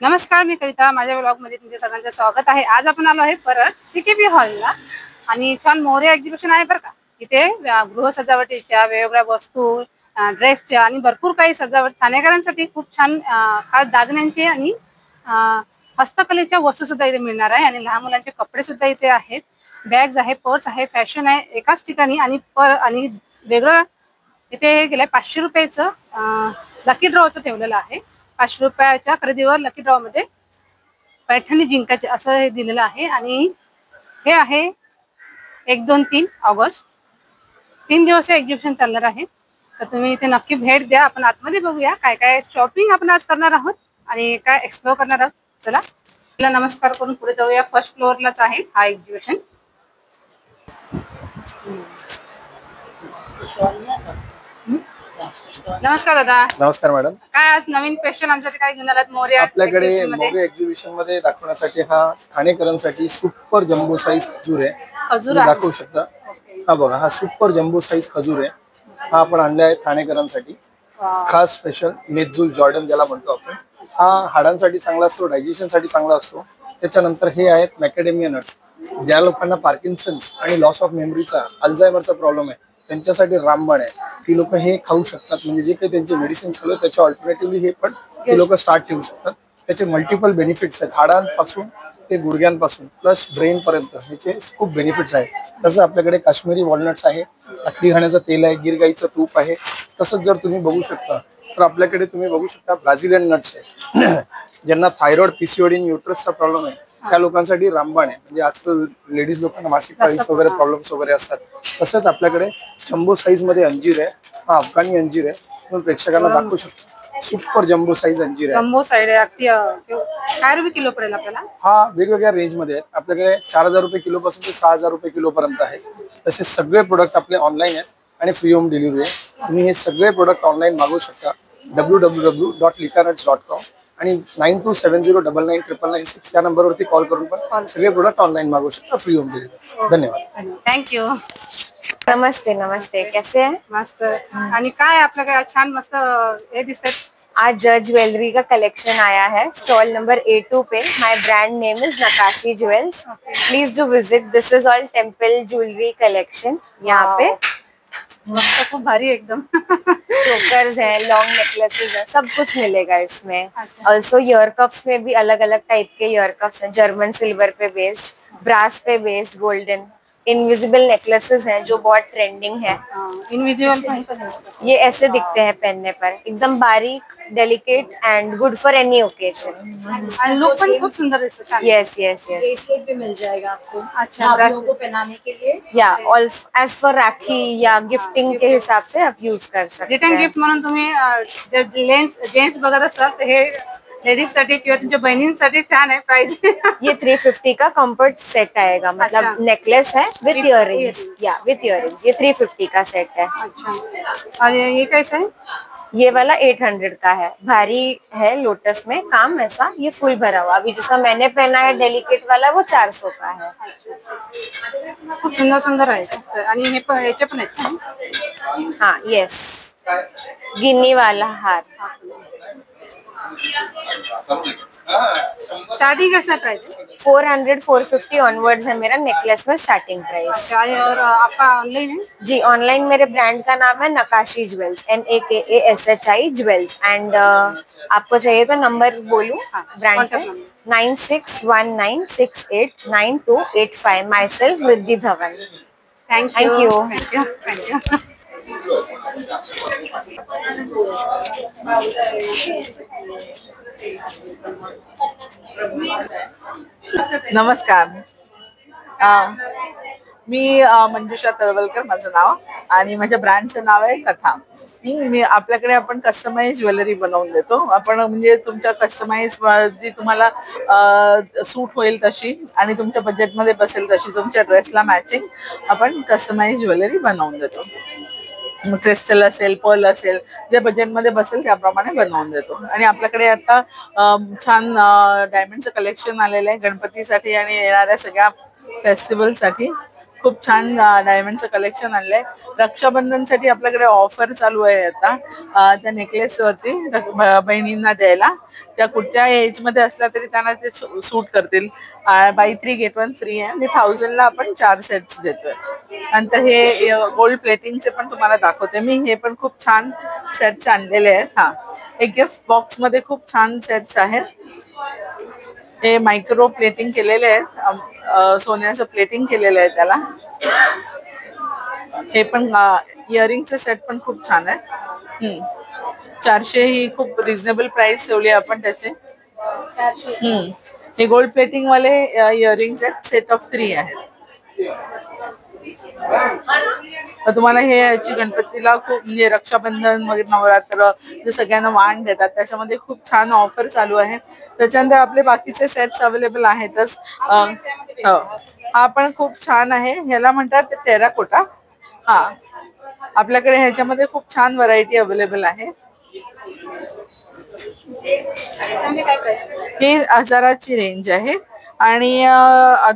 नमस्कार, मी कविता. माझ्या ब्लॉग मध्ये तुमच्या सगळ्यांचं स्वागत आहे. आज आपण आलो आहे परत सीकेपी हॉलला आणि छान मोरे एक्झिबिशन आहे बरं का. इथे गृह सजावटीच्या वेगवेगळ्या वस्तू, ड्रेसच्या आणि भरपूर काही सजावट ठाणेकरांसाठी खूप छान खास दागिन्यांची आणि हस्तकलेच्या वस्तू सुद्धा इथे मिळणार आहे. आणि लहान मुलांचे कपडे सुद्धा इथे आहेत. बॅग्स आहे, पर्स आहे, फॅशन आहे एकाच ठिकाणी. आणि वेगळं इथे गेलंय 500 रुपयाचं लकी ड्रॉचं ठेवलेलं आहे. 500 रुपयाच्या खरेदीवर लकी ड्रॉ मध्ये पैठणी जिंकायचे असं हे दिलेलं आहे. आणि हे आहे 1, 2, 3 ऑगस्ट. 3 दिवस हे एक्झिबिशन चालणार आहे. तर तुम्ही इथे नक्की भेट द्या. आपण आतमध्ये बघूया काय काय शॉपिंग आपण आज करणार आहोत आणि काय एक्सप्लोर करणार आहोत. चला नमस्कार करून पुढे जाऊया. फर्स्ट फ्लोअरलाच आहे हा एक्झिबिशन. नमस्कार दादा. नमस्कार मॅडम. काय आज नवीन स्पेशल आमच्यासाठी काय घेऊन आलात मोरे आपल्याकडे मोरे एक्झिबिशन मध्ये दाखवण्यासाठी हा ठाणेकरांसाठी सुपर जम्बो साईज खजूर आहे. खजूर दाखवू शकता. हा बघा, हा सुपर जम्बो साईज खजूर आहे. हा आपण आणला आहे ठाणेकरांसाठी खास स्पेशल. मेजूल जॉर्डन ज्याला म्हणतो आपण. हा हाडांसाठी चांगला असतो, डायजेशन साठी चांगला असतो. त्याच्यानंतर हे आहेत मॅकेडेमिया नट्स. ज्या लोकांना पार्किन्सन्स आणि लॉस ऑफ मेमरीचा, अल्झायमरचा प्रॉब्लेम आहे त्यांच्यासाठी रामबाण आहे. ती लोक हे खाऊ शकतात. म्हणजे जे काही त्यांचे मेडिसिन चालू आहे त्याच्या ऑल्टरनेटिव्हली हे पण ती लोक स्टार्ट ठेवू शकतात. त्याचे मल्टिपल बेनिफिट्स आहेत. हाडांपासून ते गुडघ्यांपासून प्लस ब्रेन पर्यंत ह्याचे खूप बेनिफिट्स आहेत. तसं आपल्याकडे काश्मीरी वॉलनट्स आहे, लाकडी घाण्याचं तेल आहे, गिरगाईचं तूप आहे. तसंच जर तुम्ही बघू शकता तर आपल्याकडे तुम्ही बघू शकता ब्राझिलियन नट्स आहे. ज्यांना थायरॉइड, पीसीओडी, न्यूट्रसचा प्रॉब्लेम आहे त्या लोकांसाठी रामबाण आहे. म्हणजे आजकाल लेडीज लोकांना मासिक पाळीचे वगैरे प्रॉब्लेम्स वगैरे असतात. तसंच आपल्याकडे जम्बो साईज मध्ये अंजीर आहे. हा अफगाणी अंजीर आहे. तुम्ही प्रेक्षकांना दाखवू शकता. सुपर जम्बो साईज अंजीर आहे. जम्बो साईड आहे. अगदी काय रुपये किलो पडेल आपल्याला? हा वेगवेगळ्या रेंज मध्ये आहेत. आपल्याकडे 4000 रुपये किलो पासून ते 6000 रुपये किलो पर्यंत आहे. तसे सगळे प्रोडक्ट आपले ऑनलाईन आहेत आणि फ्री होम डिलिव्हरी आहे. तुम्ही हे सगळे प्रोडक्ट ऑनलाईन मागवू शकता www.likanuts.com आणि 9270999996 या नंबरवरती कॉल करून पण सगळे प्रोडक्ट ऑनलाईन मागवू शकता फ्री होम डिलिव्हरी. धन्यवाद. थँक्यू. नमस्ते नमस्ते, कैसे हैं? मस्त. आणि काय आपल्याकडे छान मस्त हे दिसतात. आज ज्वेलरी का कलेक्शन आया है स्टॉल नंबर A2 पे. My brand name is Nakashi jewels. Please do visit. This is all temple jewellery collection. यहाँ पे मस्त, खूप भारी एकदम. चोकर्स हैं, लॉन्ग नेकलेसेस हैं, सब कुछ मिलेगा इसमें. ऑल्सो ईयर कप्स में भी अलग अलग टाइप के ईयर कप्स हैं. जर्मन सिल्वर पे बेस्ड, ब्रास पे बेस्ड, गोल्डन. इनविजिबल नेकलेसेस हैं जो बहुत ट्रेंडिंग है. इनविजिबल ये ऐसे दिखते हैं पहनने पर, एकदम बारीक, delicate end good for any occasion. आणि लुक पण खूप सुंदर दिसतं. Yes yes yes. ब्रेसलेट भी मिल जाएगा आपको. अच्छा, भाभीयों को पहनाने के लिए. या ऑल एज फॉर राखी या गिफ्टिंग के हिसाब से आप यूज कर सकते रिटर्न हैं. गिफ्ट म्हणून तुम्ही जेंट्स बघत असाल तर हे लेडीज साठी किंवा तुमच्या बहिणींसाठी छान आहे प्राइस. ये 350 का कंफर्ट सेट आएगा. मतलब अच्छा. नेकलेस है विथ इयररिंग्स. या विथ इयररिंग्स. ये 350 का सेट है. अच्छा. और ये कैसा है? ये वाला 800 का है. भारी है लोटस में काम ऐसा. ये फुल भरा हुआ. अभी जैसा मैंने पहना है डेलिकेट वाला वो 400 का है. खूप सुंदर सुंदर आहे. आणि हे पण याचे पण आहेत. हाँ यस. गिन्नी वाला हार. स्टार्टिंग कैसा प्राइस है? 400 450 ऑनवर्ड्स है मेरा नेकलेस में स्टार्टिंग प्राइस. और आपका ऑनलाइन है? जी ऑनलाइन मेरे ब्रांड का नाम है नकाशी ज्वेल्स. NAKASHI jewels. एंड आपको चाहिए तो नंबर बोलूं ब्रांड का? 9619689285. My self Riddhi Dhawan. Thank you. Thank you. नमस्कार. मी मंजुषा तळवलकर माझं नाव आणि माझ्या ब्रँडचं नाव आहे कथा. मी आपल्याकडे आपण कस्टमाइज ज्वेलरी बनवून देतो. आपण म्हणजे तुमच्या कस्टमाइज जी तुम्हाला सूट होईल तशी आणि तुमच्या बजेटमध्ये बसेल तशी तुमच्या ड्रेसला मॅचिंग आपण कस्टमाइज ज्वेलरी बनवून देतो. क्रिस्टल असेल, पर्ल असेल, जे बजेटमध्ये बसेल त्याप्रमाणे बनवून देतो. आणि आपल्याकडे आता छान डायमंडचं कलेक्शन आलेलं आहे गणपतीसाठी आणि येणाऱ्या सगळ्या फेस्टिवलसाठी. खूप छान डायमंडचं कलेक्शन आणलंय. रक्षाबंधनसाठी आपल्याकडे ऑफर चालू आहे आता त्या नेकलेस वरती बहिणींना द्यायला. त्या कुठच्या एज मध्ये असल्या तरी त्यांना ते सूट करतील. बाय 3 get 1 फ्री आहे. 1000ला आपण 4 सेट्स देतोय. नंतर हे गोल्ड प्लेटिंगचे पण तुम्हाला दाखवते मी. हे पण खूप छान सेट्स आणलेले आहेत. हा, एक गिफ्ट बॉक्स मध्ये खूप छान सेट्स आहेत. हे मायक्रो प्लेटिंग केलेले आहेत. सोन्याचं प्लेटिंग केलेलं आहे त्याला. हे पण इयरिंगचे सेट पण खूप छान आहे. 400 ही खूप रिझनेबल प्राइस ठेवली आपण त्याचे. हे गोल्ड प्लेटिंग वाले इयरिंग्स आहेत. सेट ऑफ 3 आहेत. तर तुम्हाला हे याची गणपतीला खूप म्हणजे रक्षाबंधन वगैरे नवरात्र जे सगळ्यांना वाण देतात त्याच्यामध्ये खूप छान ऑफर चालू आहे. त्याच्यानंतर आपले बाकीचे सेट्स अवेलेबल आहेतच. हा पण खूप छान आहे. ह्याला म्हणतात टेराकोटा. हा, आपल्याकडे ह्याच्यामध्ये खूप छान व्हरायटी अवेलेबल आहे. ही 1000ची रेंज आहे. आणि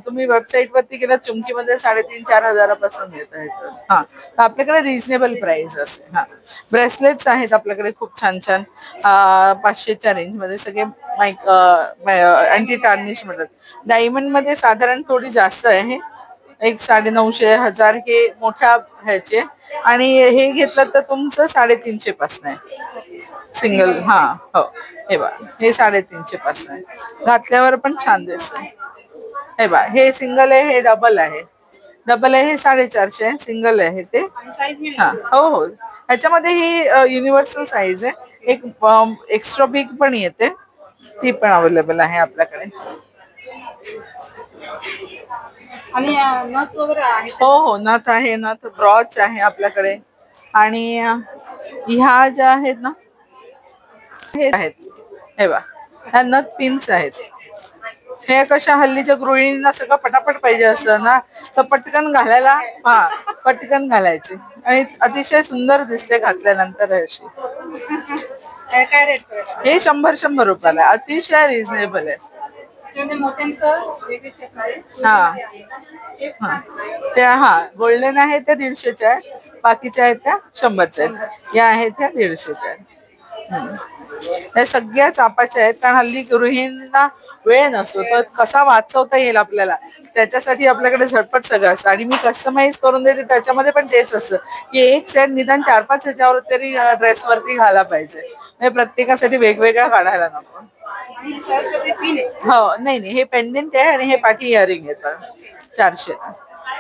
तुम्ही वेबसाईट वरती गेला चुमकीमध्ये 3,500-4 हजारापासून मिळत आहे. हा, तर आपल्याकडे रिझनेबल प्राइस असते. हा, ब्रेसलेट्स आहेत आपल्याकडे खूप छान छान 500च्या रेंज मध्ये. सगळे अँटी टार्निश म्हणतात. डायमंड मध्ये साधारण थोडी जास्त आहे. 950-1000 हे मोठ्या ह्याचे. आणि हे घेतलं तर तुमचं 350 पासून आहे सिंगल. हा, हो, हे बा, हे 350 पासून आहे. घातल्यावर पण छान दिसतंय. हे बा, हे सिंगल आहे. हे डबल आहे. डबल आहे हे 450 आहे. सिंगल आहे ते. हा, हो हो, ह्याच्यामध्ये ही युनिव्हर्सल साईज आहे. एक एक्स्ट्रा बिग पण येते, ती पण अवेलेबल आहे आपल्याकडे. आणि नथ वगैरे आहे? हो हो, नथ आहे. नथ ब्रॉच आहे आपल्याकडे. आणि ह्या ज्या आहेत ना, हे आहेत. हे बा, ह्या नथ पिन्स आहेत. हे कशा हल्लीच्या गृहिणींना सगळं पटापट पाहिजे असतं ना, तर पटकन घालायला. हा, पटकन घालायची आणि अतिशय सुंदर दिसते घातल्यानंतर अशी. काय रेट पडेल? हे 100 रुपयाला अतिशय रिझनेबल आहे. हा, त्या हा गोल्डन आहे त्या 150च्या आहे. बाकीच्या आहेत त्या 100च्या आहेत. या आहेत त्या 150च्या आहेत. या सगळ्या चापाच्या आहेत. कारण हल्ली गृहिणींना वेळ नसतो, तर कसा वाचवता येईल आपल्याला त्याच्यासाठी आपल्याकडे झटपट सगळं असतं. आणि मी कस्टमाइज करून देते त्याच्यामध्ये पण तेच असतं की एक सेट निदान 4-5 ह्याच्यावर तरी ड्रेसवरती घाला पाहिजे. म्हणजे प्रत्येकासाठी वेगवेगळा काढायला नको. हो, नाही नाही, हे पेंडेंट आहे आणि हे पाठी इयरिंग येतं 400.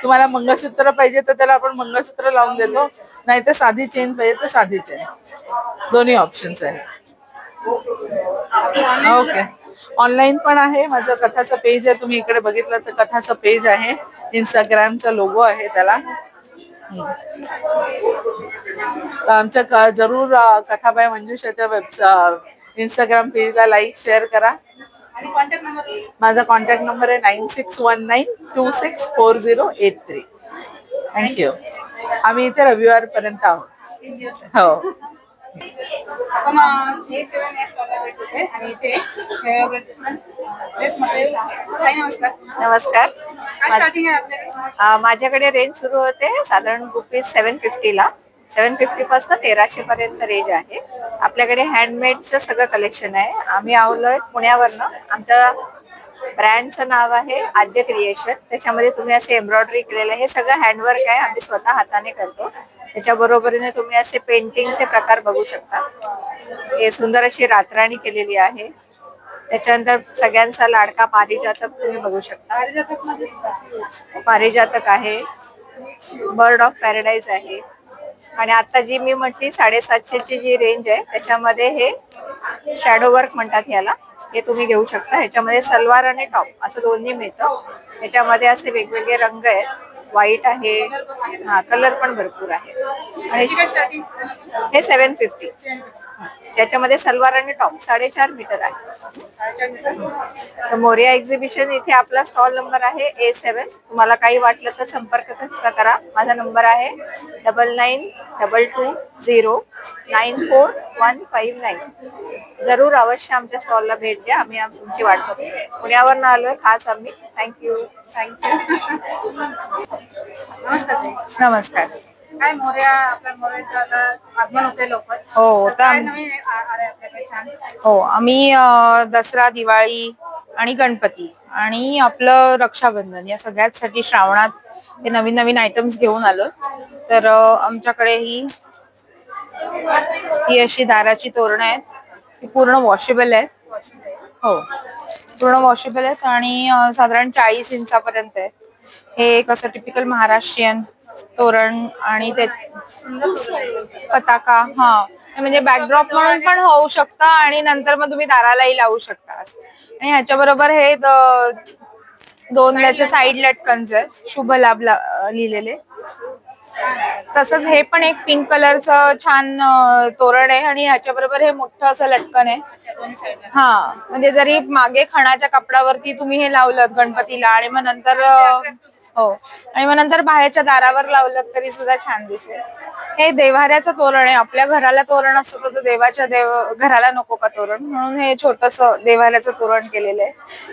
तुम्हाला मंगळसूत्र पाहिजे तर त्याला आपण मंगळसूत्र लावून देतो. नाही तर साधी चेन पाहिजे तर साधी चेन. दोन्ही ऑप्शन्स आहेत. ओके, ऑनलाईन पण आहे. माझं कथाचं पेज आहे. तुम्ही इकडे बघितलं तर कथाचं पेज आहे. इंस्टाग्रामचा लोगो आहे त्याला. आमच्या जरूर कथा बाय मंजुषाच्या इंस्टाग्राम पेजला लाईक शेअर करा. माझा कॉन्टॅक्ट नंबर आहे 9619264083. थँक्यू. आम्ही इथे रविवारपर्यंत आहोत. हो, आपण आणि इथे ड्रेस मटेरियल आहे. नमस्कार. नमस्कार. काय स्टार्टिंग आहे आपल्याकडे? माझ्याकडे रेंज सुरू होते साधारण रुपीज 750ला. 750 पासून 1300 पर्यंत रेंज आहे. आपल्याकडे हँडमेडचं सगळं कलेक्शन आहे. आम्ही आलोय पुण्यावरनं. आमच्या ब्रँडचं नाव आहे आद्य क्रिएशन. त्याच्यामध्ये तुम्ही असे एम्ब्रॉयडरी केलेलं हे सगळं हँडवर्क आहे. आम्ही स्वतः हाताने करतो. त्याच्या बरोबरीने तुम्ही असे पेंटिंगचे प्रकार बघू शकता. हे सुंदर अशी रातराणी केलेली आहे. त्याच्यानंतर सगळ्यांचा लाडका पारिजातक तुम्ही बघू शकता. पारिजातक आहे. बर्ड ऑफ पॅराडाईज आहे. आणि आता जी मी म्हटली 750ची जी रेंज आहे त्याच्यामध्ये हे शॅडो वर्क म्हणतात याला. हे तुम्ही घेऊ शकता. ह्याच्यामध्ये सलवार आणि टॉप असं दोन्ही मिळतं. ह्याच्यामध्ये असे वेगवेगळे रंग आहेत. व्हाईट आहे. हा, कलर पण भरपूर आहे. आणि हे 750. त्याच्यामध्ये सलवार आणि टॉप 4.5 मीटर आहे. तर मोरिया एक्झिबिशन इथे आपला स्टॉल नंबर आहे A7. तुम्हाला काही वाटलं तर संपर्क करा. माझा नंबर आहे 9922094159. जरूर अवश्य आमच्या स्टॉलला भेट द्या. आम्ही तुमची वाट बघतो. पुण्यावरून आलोय खास आम्ही. थँक्यू. नमस्कार ताई. नमस्कार. काय मोरया आपल्या मोरयाचं आता आगमन होते लवकर. हो, तर काय नवीन आले आपल्याकडे छान. हो, आम्ही दसरा, दिवाळी आणि गणपती आणि आपलं रक्षाबंधन या सगळ्यासाठी श्रावणात हे नवीन नवीन आयटम्स घेऊन आलो. तर आमच्याकडे ही अशी दाराची तोरणं आहेत. ही पूर्ण वॉशेबल आहेत. हो, पूर्ण वॉशेबल आहेत आणि साधारण 40 इंचापर्यंत आहे. हे एक असं टिपिकल महाराष्ट्रीयन तोरण आणि ते पताका, हा म्हणजे बॅकड्रॉप म्हणून पण होऊ शकतं आणि नंतर मग तुम्ही दारालाही लावू शकता. आणि ह्याच्या बरोबर हे दोन त्याचे साईड लटकन्स आहेत, शुभ लाभ लिहिलेले. तसंच हे पण एक पिंक कलरचं छान तोरण आहे आणि ह्याच्या बरोबर हे मोठं असं लटकन आहे. हा, म्हणजे जरी मागे खणाच्या कपडावरती तुम्ही हे लावलं गणपतीला आणि मग नंतर हो, आणि मग नंतर बाहेरच्या दारावर लावलं तरी सुद्धा छान दिसेल. हे देव्हाऱ्याचं तोरण आहे. आपल्या घराला तोरण असतं तर देवाच्या घराला नको का तोरण, म्हणून हे छोटंसं देव्हाऱ्याचं तोरण केलेलं आहे.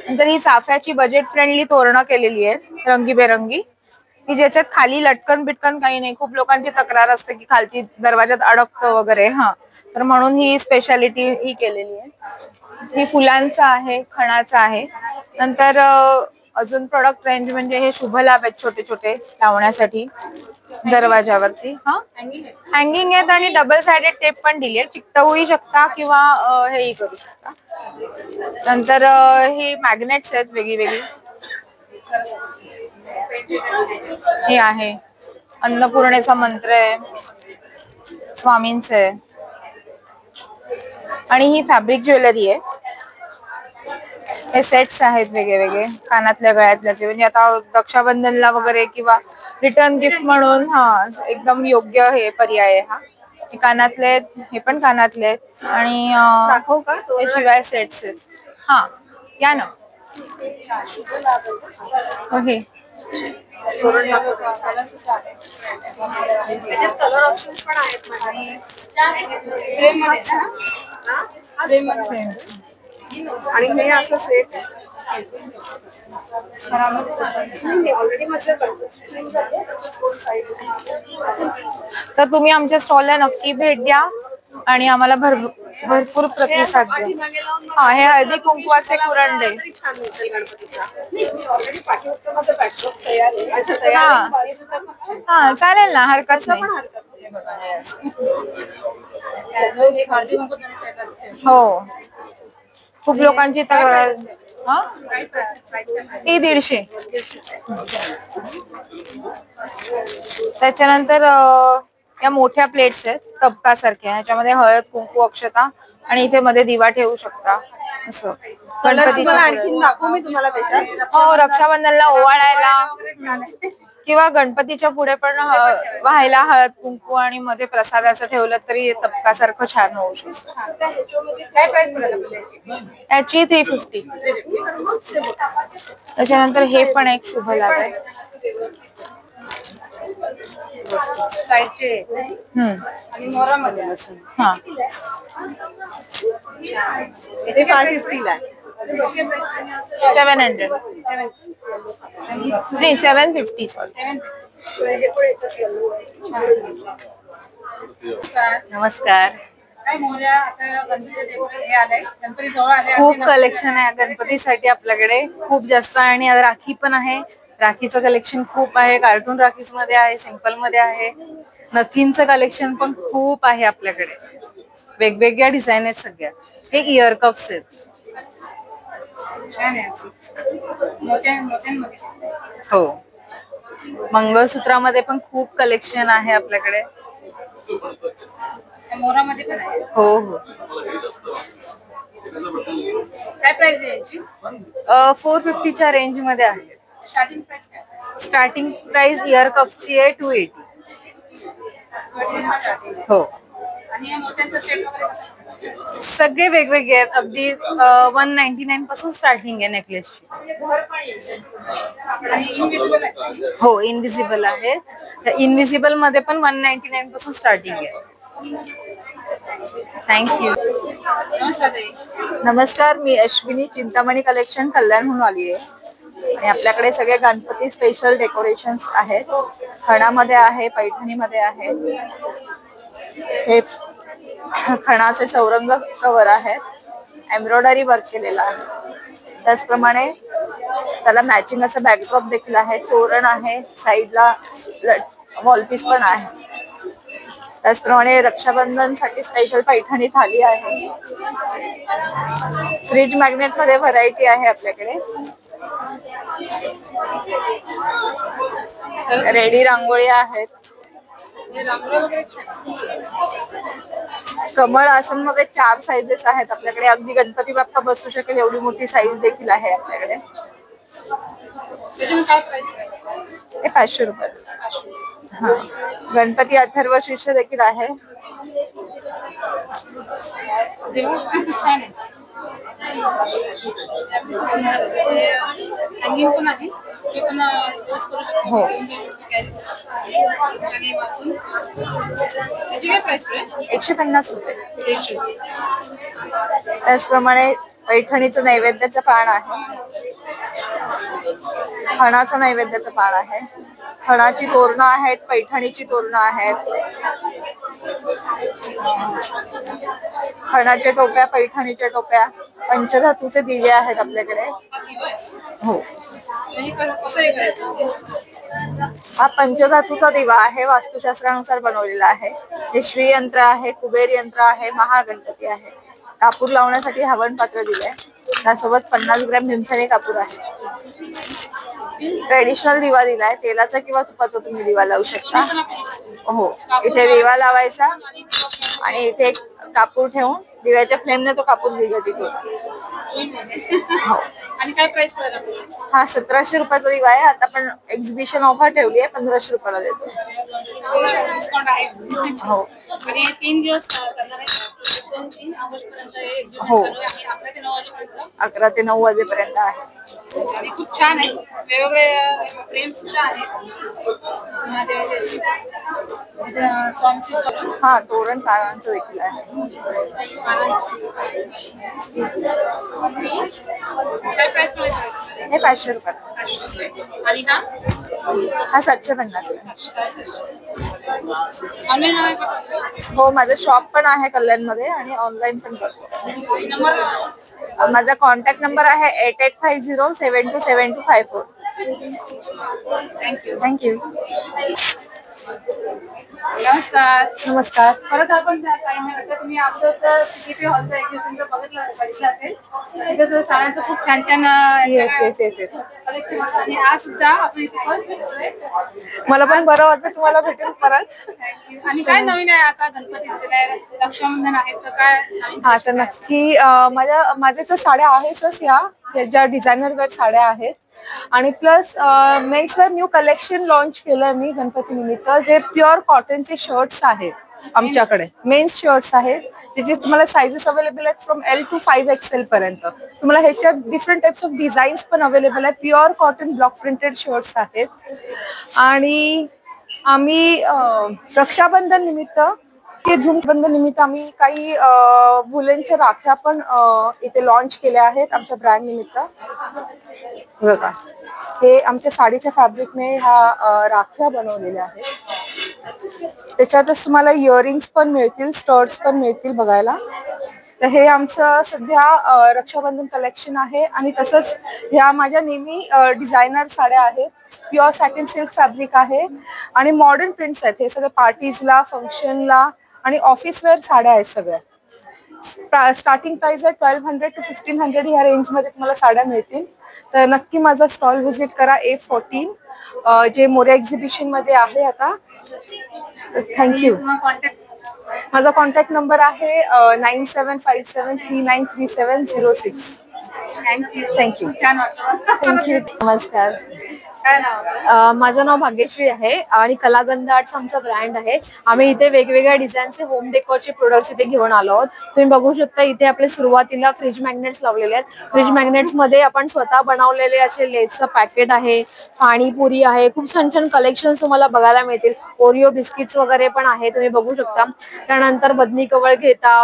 नंतर ही चाफ्याची बजेट फ्रेंडली तोरणं केलेली आहेत रंगीबेरंगी, की ज्याच्यात खाली लटकन बिटकन काही नाही. खूप लोकांची तक्रार असते की खालती दरवाजात अडकतं वगैरे, हा, तर म्हणून ही स्पेशालिटी ही केलेली आहे. ही फुलांचं आहे, खणाचं आहे. नंतर अजून प्रोडक्ट रेंज म्हणजे हे शुभ लाभ आहेत छोटे छोटे लावण्यासाठी दरवाजावरती. हा, हँगिंग आहेत आणि डबल साइडेड टेप पण दिली आहे, चिकटवूही शकता किंवा हेही करू शकता. नंतर ही मॅग्नेट्स आहेत वेगळी वेगळी. हे आहे अन्नपूर्णेचा मंत्र आहे, स्वामींचं आहे. आणि ही फॅब्रिक ज्वेलरी आहे. हे सेट्स आहेत वेगळे वेगळे कानातल्या गळ्यातल्याचे, म्हणजे आता रक्षाबंधनला वगैरे किंवा रिटर्न गिफ्ट म्हणून हा एकदम योग्य हे पर्याय आहे. हा, हे कानातले आहेत, हे पण कानातले आहेत आणि हे शिवाय सेट्स आहेत. हा, या ना. ओके, कलर ऑप्शन पण आहेत आणि हे असं सेट ऑलरेडी माझं तर तुम्ही आमच्या स्टॉलला नक्की भेट द्या आणि आम्हाला भरपूर प्रतिसाद द्या. हा, हे हळदी कुंकवाचे कुरंडे. ऑलरेडी पाठीवरचं माझं बॅकड्रॉप तयार आहे. अच्छा, हा, हा, चालेल ना, हरकत नाही. हो, खूप लोकांची तक्रार. हा, ही 150. त्याच्यानंतर या मोठ्या प्लेट्स आहेत तबका सारख्या, ह्याच्यामध्ये हळद कुंकू अक्षता आणि इथे मध्ये दिवा ठेवू शकता. असं गणपतीच्या आणखी दाखवू मी तुम्हाला त्याच्यात. हो, रक्षाबंधनला ओवाळायला किंवा गणपतीच्या पुढे पण व्हायला हळद कुंकू आणि मध्ये प्रसादाचं ठेवलं तरी तबकासारखं छान होऊ शकतं. काय प्राइस पडेल याची 350. त्याच्यानंतर हे पण एक शुभ लाभ आहे. साईडचे आणि मोरामध्ये. हा, ते 550 ला आहे. 700. नाही, 750 सॉरी. नमस्कार. काय मोरया आता गणपती हे आलंय, गणपती जवळ आले. खूप कलेक्शन आहे गणपतीसाठी आपल्याकडे, खूप जास्त आहे. आणि राखी पण आहे, राखीचं कलेक्शन खूप आहे. कार्टून राखीज मध्ये आहे, सिंपल मध्ये आहे. नथींचं कलेक्शन पण खूप आहे आपल्याकडे, वेगवेगळ्या डिझाईन आहेत सगळ्या. हे इयर कप्स आहेत. छान आहे. मोत्यांमध्ये हो, मंगळसूत्रामध्ये पण खूप कलेक्शन आहे आपल्याकडे. मोरामध्ये पण आहे. हो हो. काय प्राइस आहे याची? 450च्या रेंज मध्ये आहे. स्टार्टिंग प्राइस काय? स्टार्टिंग प्राइस इयर कपची आहे 280. हो, आणि या मोत्यांचा सेट वगैरे कसा? सगळे वेगवेगळे आहेत. अगदी 199 पासून स्टार्टिंग आहे नेकलेसची. आणि इनविजिबल आहे. हो, इनविजिबल आहे. इनविजिबल मध्ये पण 199 पासून स्टार्टिंग आहे. थँक्यू. नमस्कार ताई. नमस्कार, मी अश्विनी चिंतामणी कलेक्शन कल्याणहून आली आहे. आणि आपल्याकडे सगळे गणपती स्पेशल डेकोरेशन्स आहेत. खणामध्ये आहे, पैठणीमध्ये आहे. हे खणाचे चौरंग कव्हर आहेत. एम्ब्रॉयडरी वर्क केलेलं आहे. त्याचप्रमाणे त्याला मॅचिंग असं बॅकड्रॉप देखील आहे. तोरण आहे, साईडला वॉलपीस पण आहे. त्याचप्रमाणे रक्षाबंधनसाठी स्पेशल पैठणी थाली आहे. फ्रीज मॅग्नेट मध्ये व्हरायटी आहे आपल्याकडे. रेडी रांगोळी आहेत. कमळ आसन मध्ये 4 साइजेस आहेत आपल्याकडे. अगदी गणपती बाप्पा बसू शकेल एवढी मोठी साईज देखील आहे आपल्याकडे. हे 500 रुपये. हा, गणपती अथर्व शीर्ष देखील आहे. हो, 150 रुपये. त्याचप्रमाणे पैठणीचं नैवेद्याचं पान आहे. खणाचं नैवेद्याचं पान आहे. खणाची तोरणं आहेत, पैठणीची तोरणं आहेत. खणाच्या टोप्या, पैठणीच्या टोप्या, पंचधातूचे दिवे आहेत आपल्याकडे. हो, हा पंचधातूचा दिवा आहे. वास्तुशास्त्रानुसार बनवलेला आहे. हे श्रीयंत्र आहे, कुबेर यंत्र आहे, महागणपती आहे. कापूर लावण्यासाठी हवन पात्र दिलंय. त्यासोबत 50 ग्रॅम भीमसेनी कापूर आहे. ट्रेडिशनल दिवा दिलाय. तेलाचा किंवा तुपाचा तुम्ही दिवा लावू शकता. हो, इथे दिवा लावायचा आणि इथे एक कापूर ठेवून दिव्याच्या फ्लेमने तो कापूर विघटित होता. हो, आणि काय प्राइस पडेल? हा 1700 रुपयाचा दिवा आहे. आता आपण एक्झिबिशन ऑफर ठेवली आहे, 1500 रुपयाला देतो. हो, आणि 3 दिवस करणार आहे. 2-3 ऑगस्ट पर्यंत हे एक्झिबिशन हो, चालू आहे. 11 ते 9 वाजेपर्यंत. 11 ते 9 वाजेपर्यंत आहे. आणि खूप छान आहे. वेगवेगळे फ्रेम सुद्धा आहेत. स्वामीची स्वरूप. हा, तोरण पानांचं देखील आहे. काय प्राइस पडेल? हे 500 रुपये. आणि हा हा 750 आहे. ऑनलाईन हो, माझं शॉप पण आहे कल्याणमध्ये आणि ऑनलाईन पण करतो. नंबर माझा कॉन्टॅक्ट नंबर आहे 8850727254. थँक्यू. नमस्कार. नमस्कार. परत आपण काही नाही वाटतं तुम्ही आपलं सीपी हॉलचं एक्झिबिशन बघितलं असेल. तिथे जो साड्यांचं खूप छान छान कलेक्शन आहे. आणि आज सुद्धा आपण इथे पण भेटतोय. मला पण बरं वाटतं तुम्हाला भेटेल परत. आणि काय नवीन आहे आता? गणपती रक्षाबंधन आहे तर काय नवीन? हा, तर नक्की माझे तर साड्या आहेतच. ज्या डिझायनर वेअर साड्या आहेत. आणि plus mens wear new collection launch केलंय मी गणपती निमित्त. जे प्युअर कॉटनचे शर्ट्स आहेत आमच्याकडे. मेन्स शर्ट्स आहेत त्याचे तुम्हाला साइजेस अवेलेबल आहेत फ्रॉम L to 5XL पर्यंत. तुम्हाला ह्याच्यात डिफरंट टाइप्स ऑफ डिझाईन्स पण अवेलेबल आहे. Pure cotton block printed shirts आहेत. आणि आम्ही रक्षाबंधन निमित्त निमित्त आम्ही काही वुलनच्या राख्या पण इथे लॉन्च केल्या आहेत आमच्या ब्रँड निमित्त. बघा, हे आमच्या साडीच्या फॅब्रिकने ह्या राख्या बनवलेल्या आहेत. त्याच्यातच तुम्हाला इयरिंग्स पण मिळतील, स्टर्ट्स पण मिळतील बघायला. तर हे आमचं सध्या रक्षाबंधन कलेक्शन आहे. आणि तसंच ह्या माझ्या नेहमी डिझायनर साड्या आहेत. प्युअर सॅटिन सिल्क फॅब्रिक आहे आणि मॉडर्न प्रिंट्स आहेत. हे सगळे पार्टीजला, फंक्शनला आणि ऑफिस वेअर साड्या आहेत सगळ्या. स्टार्टिंग प्राइस आहे 1200 to 1500 ह्या रेंज मध्ये तुम्हाला साड्या मिळतील. तर नक्की माझा स्टॉल व्हिजिट करा A14 जे मोरे एक्झिबिशन मध्ये आहे आता. थँक्यू. माझा कॉन्टॅक्ट नंबर आहे 9757393706. थँक्यू. छान वाटलं. थँक्यू. नमस्कार. काय नाव आहे? माझं नाव भाग्यश्री आहे आणि कलागंध आर्ट्स आमचा ब्रँड आहे. आम्ही इथे वेगवेगळ्या डिझाईनचे होम डेकोरचे प्रोडक्ट्स इथे घेऊन आलो आहोत. तुम्ही बघू शकता इथे आपले सुरुवातीला फ्रीज मॅग्नेट्स लावलेले आहेत. फ्रीज मॅग्नेट्स मध्ये आपण स्वतः बनवलेले असे लेसचं पॅकेट आहे, पाणीपुरी आहे, खूप छान छान कलेक्शन तुम्हाला बघायला मिळतील. ओरिओ बिस्किट्स वगैरे पण आहे, तुम्ही बघू शकता. त्यानंतर बदनी कवळ घेता,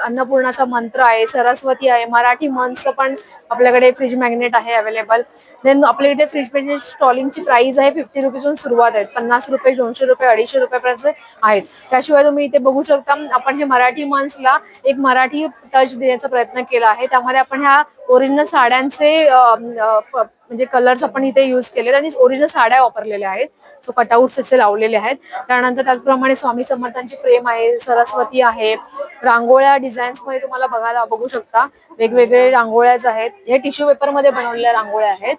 अन्नपूर्णाचा मंत्र आहे, सरस्वती आहे, मराठी मंच पण आपल्याकडे फ्रीज मॅग्नेट आहे अवेलेबल. देन आपल्याकडे फ्रीज मॅग्नेट स्टॉलिंगची प्राइस आहे 50 रुपीजून सुरुवात आहे. 50 रुपये, 200 रुपये, 250 रुपयापर्यंत आहेत. त्याशिवाय तुम्ही इथे बघू शकता आपण हे मराठी मंचला एक मराठी टच देण्याचा प्रयत्न केला आहे. त्यामध्ये आपण ह्या ओरिजिनल साड्यांचे म्हणजे कलर्स आपण इथे युज केले आणि ओरिजिनल साड्या वापरलेल्या आहेत. सो कटआउट्स असे लावलेले आहेत. त्यानंतर त्याचप्रमाणे स्वामी समर्थांची फ्रेम आहे, सरस्वती आहे, रांगोळ्या डिझाईन्स मध्ये तुम्हाला बघू शकता. वेगवेगळे रांगोळ्याच आहेत. हे टिश्यू पेपर मध्ये बनवलेल्या रांगोळ्या आहेत.